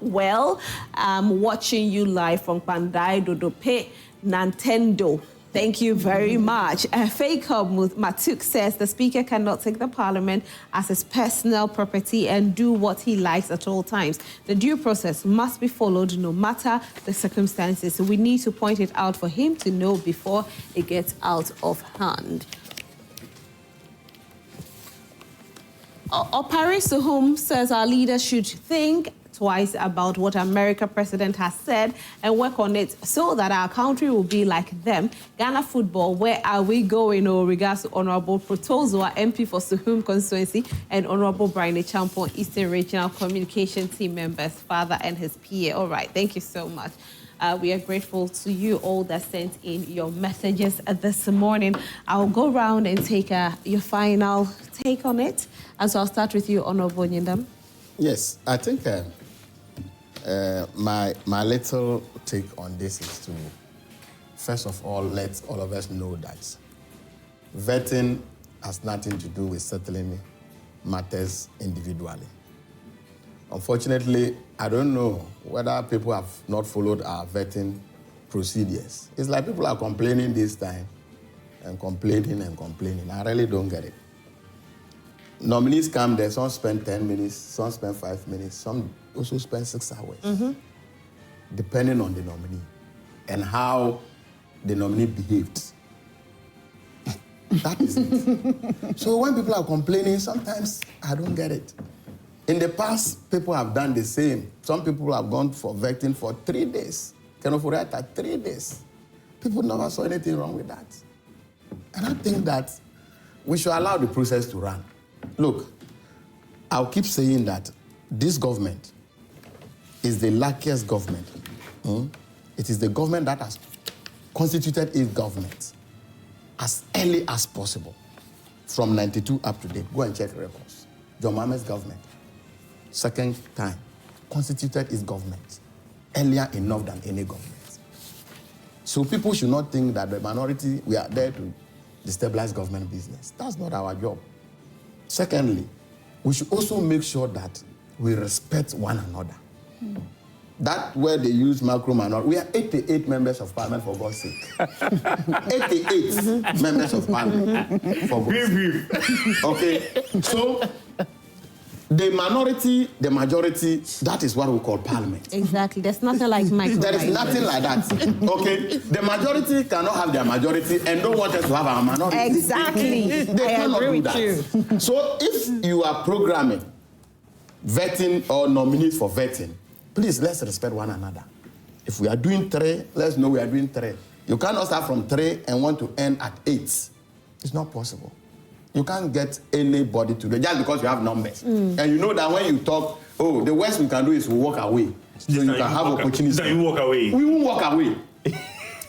well. I'm watching you live from Pandai Dodope, Nintendo. Thank you very much. Fake Matuk says the Speaker cannot take the Parliament as his personal property and do what he likes at all times. The due process must be followed no matter the circumstances. So we need to point it out for him to know before it gets out of hand. Paris Suhum says our leaders should think twice about what American president has said and work on it so that our country will be like them. Ghana football, where are we going? In regards to Honorable Protozo, MP for Suhum constituency, and Honorable Brian Champon, Eastern Regional Communication Team members, father and his PA. All right, thank you so much. We are grateful to you all that sent in your messages this morning. I'll go around and take your final take on it. And so I'll start with you, Honorable Nyindam. Yes, I think my little take on this is to, first of all, let all of us know that vetting has nothing to do with settling matters individually. Unfortunately, I don't know whether people have not followed our vetting procedures. It's like people are complaining this time and complaining and complaining. I really don't get it. Nominees come there, some spend 10 minutes, some spend 5 minutes, some also spend 6 hours, depending on the nominee and how the nominee behaved. That is it. So when people are complaining, sometimes I don't get it. In the past, people have done the same. Some people have gone for vetting for 3 days. Kenofureta, 3 days. People never saw anything wrong with that. And I think that we should allow the process to run. Look, I'll keep saying that this government is the luckiest government. It is the government that has constituted its government as early as possible, from 92 up to date. Go and check records. John Mahama's government, second time, constituted its government earlier enough than any government. So people should not think that the minority, we are there to destabilize government business. That's not our job. Secondly, we should also make sure that we respect one another. That where they use macro minority. We are 88 members of parliament, for God's sake. 88 members of parliament, for God's sake. Okay, so the minority, the majority, that is what we call parliament. Exactly. There's nothing like micro. There is nothing like that. Okay? The majority cannot have their majority and don't want us to have our minority. Exactly. They cannot do that. So if you are programming vetting or nominees for vetting, please, let's respect one another. If we are doing 3, let's know we are doing 3. You cannot start from 3 and want to end at 8. It's not possible. You can't get anybody to do just because you have numbers. And you know that when you talk, oh, the worst we can do is we walk away. So you can have opportunities. So you walk away. We won't walk away.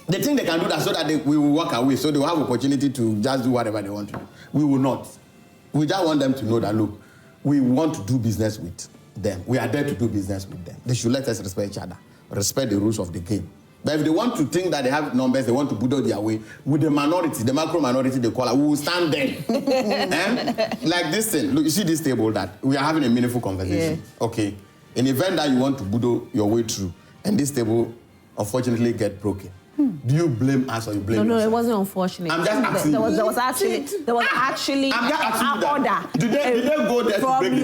They think they can do that so that we will walk away, so they will have opportunity to just do whatever they want to do. We will not. We just want them to know that, look, we want to do business with them. We are there to do business with them. They should let us respect each other, respect the rules of the game. But if they want to think that they have numbers, they want to build their way, with the minority, the macro minority they call it, we will stand there. Like this thing. Look, you see this table that we are having a meaningful conversation. Yeah. Okay. In the event that you want to build your way through, and this table unfortunately get broken, do you blame us or you blame No, yourself? it wasn't unfortunate. I'm just asking. There was actually an order. Did they go there to break the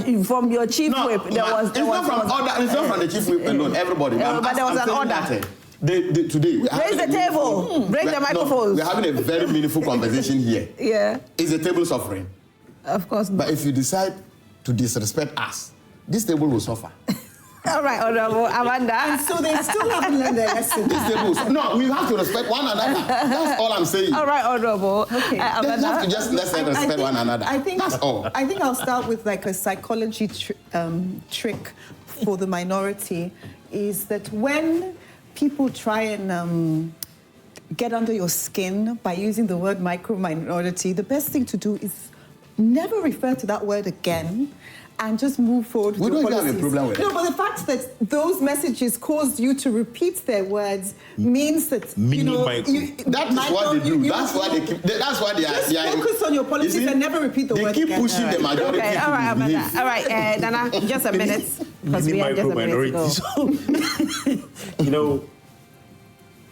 table? From your chief whip. It's not from the chief whip alone. Everybody. But there was an order. Today, raise the table. Break the microphones. We're having a very meaningful conversation here. Yeah. Is the table suffering? Of course not. But if you decide to disrespect us, this table will suffer. All right, Honorable Amanda. And so they still haven't learned their lesson. This table, no, we have to respect one another. That's all I'm saying. All right, Honorable. Okay. Amanda. Have to just let's respect one another. That's all. I think I'll start with like a psychology trick for the minority, is that when people try and get under your skin by using the word micro-minority, the best thing to do is never refer to that word again and just move forward with We your don't policies. have a problem with No, it. but the fact that those messages caused you to repeat their words means that Mini you know micro. That is what they do. That's why they keep. That's why they are. Just They are focus on your policies and never repeat the they word keep again. pushing the majority Okay, all right, to Amanda. believe. All right, Nana, just a minute, because we have just a minute to go. You know,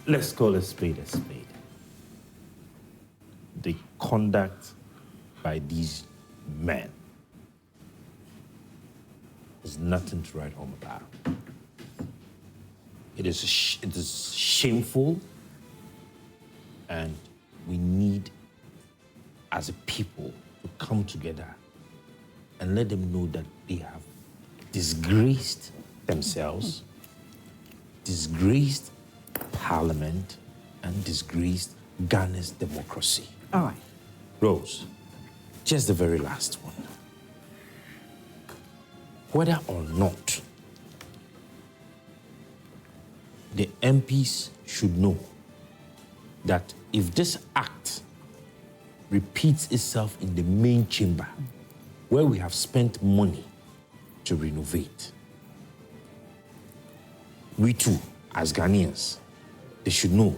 let's call a spade a spade. The conduct by these men is nothing to write home about. It is shameful, and we need, as a people, to come together and let them know that they have disgraced themselves, disgraced Parliament, and disgraced Ghana's democracy. All right. Rose, just the very last one. Whether or not the MPs should know that if this act repeats itself in the main chamber, where we have spent money to renovate, we too, as Ghanaians, they should know.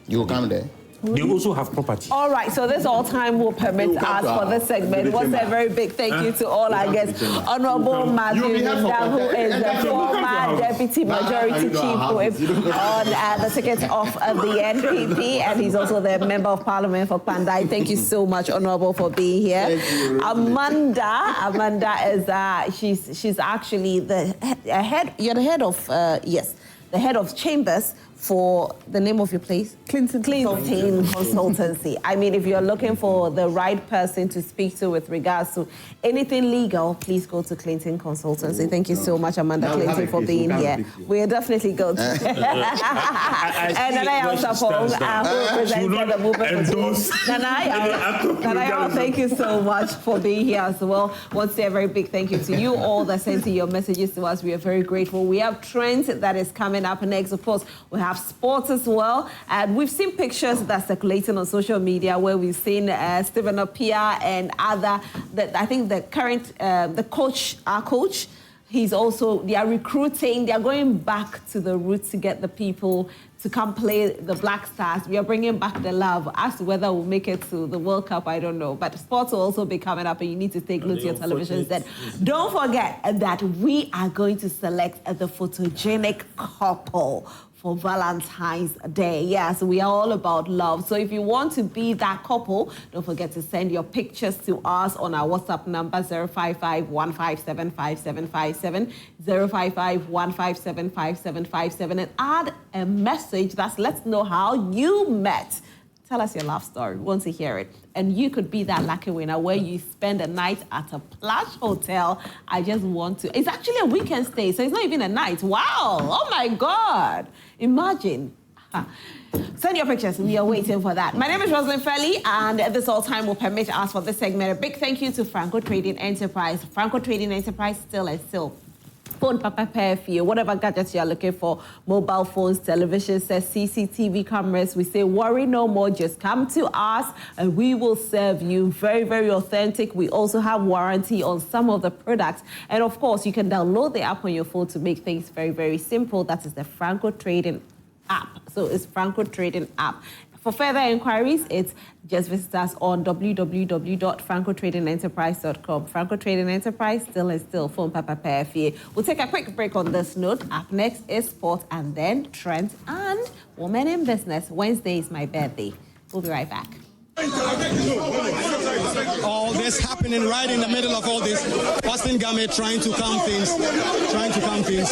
You will come there. They also have property. All right, so this all time will permit us for this segment. Once a very big thank you to all our guests. Honorable Matthew Nyindam, who is the former Deputy Majority Chief Whip on the ticket of the NPP, and he's also the Member of Parliament for Pandai. Thank you so much, Honorable, for being here. Amanda is she's actually the head. You're the head of the head of chambers for the name of your place? Clinton Consultancy. I mean, if you're looking for the right person to speak to with regards to anything legal, please go to Clinton Consultancy. Thank you so much, Amanda Clinton, for being here. We're definitely going to. And Nana Sapong, who represents the movement. Nana, thank you so much for being here as well. Once again, a very big thank you to you all that sent your messages to us. We are very grateful. We have trends that is coming up next. Of course, we have sports as well. And we've seen pictures that are circulating on social media where we've seen Stephen Appiah and other, I think the current, our coach, they are recruiting, they are going back to the roots to get the people to come play the Black Stars. We are bringing back the love. As to whether we'll make it to the World Cup, I don't know. But sports will also be coming up, and you need to take glued to your television set. Don't forget that we are going to select the photogenic couple for Valentine's Day. Yes, we are all about love. So if you want to be that couple, don't forget to send your pictures to us on our WhatsApp number 055-157-5757, 055-157-5757, and add a message that's let's know how you met. Tell us your love story. We want to hear it. And you could be that lucky winner where you spend a night at a plush hotel. I just want to. It's actually a weekend stay, so it's not even a night. Wow. Oh, my God. Imagine. Send your pictures. We are waiting for that. My name is Rosalind Fairley, and this all time will permit us for this segment. A big thank you to Franco Trading Enterprise. Franco Trading Enterprise still phone prepare for you, whatever gadgets you're looking for, mobile phones, televisions, CCTV cameras. We say, worry no more, just come to us and we will serve you. Very, very authentic. We also have warranty on some of the products. And of course, you can download the app on your phone to make things very, very simple. That is the Franco Trading app. So it's Franco Trading app. For further inquiries, it's just visit us on www.francotradingenterprise.com. Franco Trading Enterprise, still phone papa fee. We'll take a quick break on this note. Up next is sport and then trends and women in business. Wednesday is my birthday. We'll be right back. All this happening right in the middle of all this. Austin Game trying to calm things.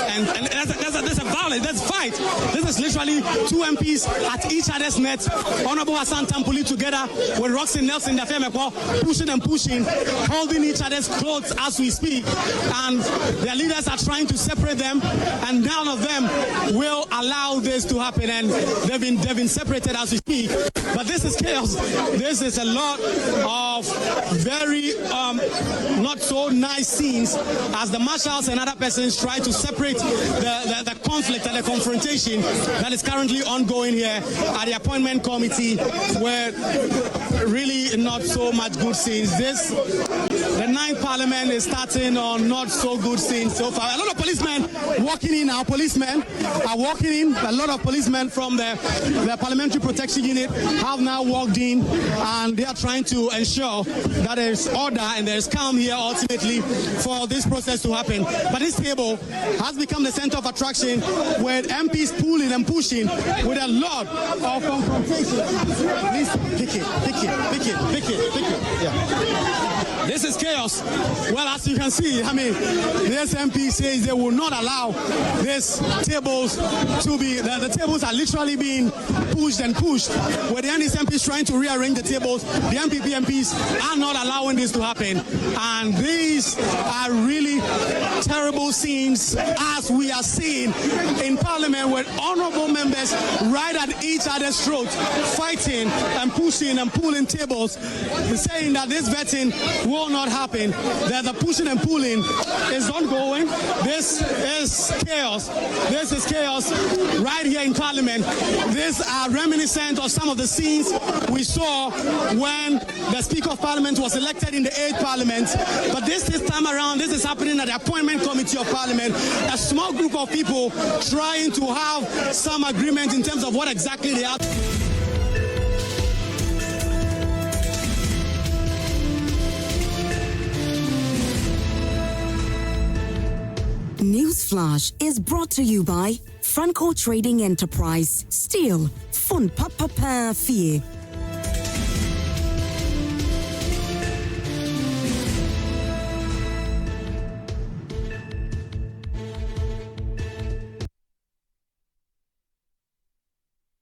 And there's a violence, there's a fight. This is literally two MPs at each other's net. Honorable Hassan Tampuli together with Roxy Nelson, pushing, holding each other's clothes as we speak. And their leaders are trying to separate them, and none of them will allow this to happen. And they've been separated as we speak. But this is chaos. This is a lot of very not so nice scenes as the marshals and other persons try to separate the conflict and the confrontation that is currently ongoing here at the appointment committee, where really not so much good scenes. The 9th Parliament is starting on not so good scenes so far. A lot of policemen walking in. Our policemen are walking in. A lot of policemen from the Parliamentary Protection Unit have now walked in, and they are trying to ensure that there is order and there is calm here ultimately for this process to happen. But this table has become the center of attraction, where MPs pulling and pushing with a lot of confrontation. Please pick it. Yeah. This is chaos. Well, as you can see, I mean, this MP says they will not allow these tables to be, the tables are literally being pushed and pushed. Where the NDC MPs trying to rearrange the tables, the NPP MPs are not allowing this to happen. And these are really terrible scenes, as we are seeing in Parliament, with honorable members right at each other's throat, fighting and pushing and pulling tables, saying that this vetting will not happen, that the pushing and pulling is ongoing. This is chaos. This is chaos right here in Parliament. These are reminiscent of some of the scenes we saw when the Speaker of Parliament was elected in the 8th Parliament. But this time around, this is happening at the Appointment Committee of Parliament. A small group of people trying to have some agreement in terms of what exactly they are. Newsflash is brought to you by Franco Trading Enterprise. Still, fun papa fie.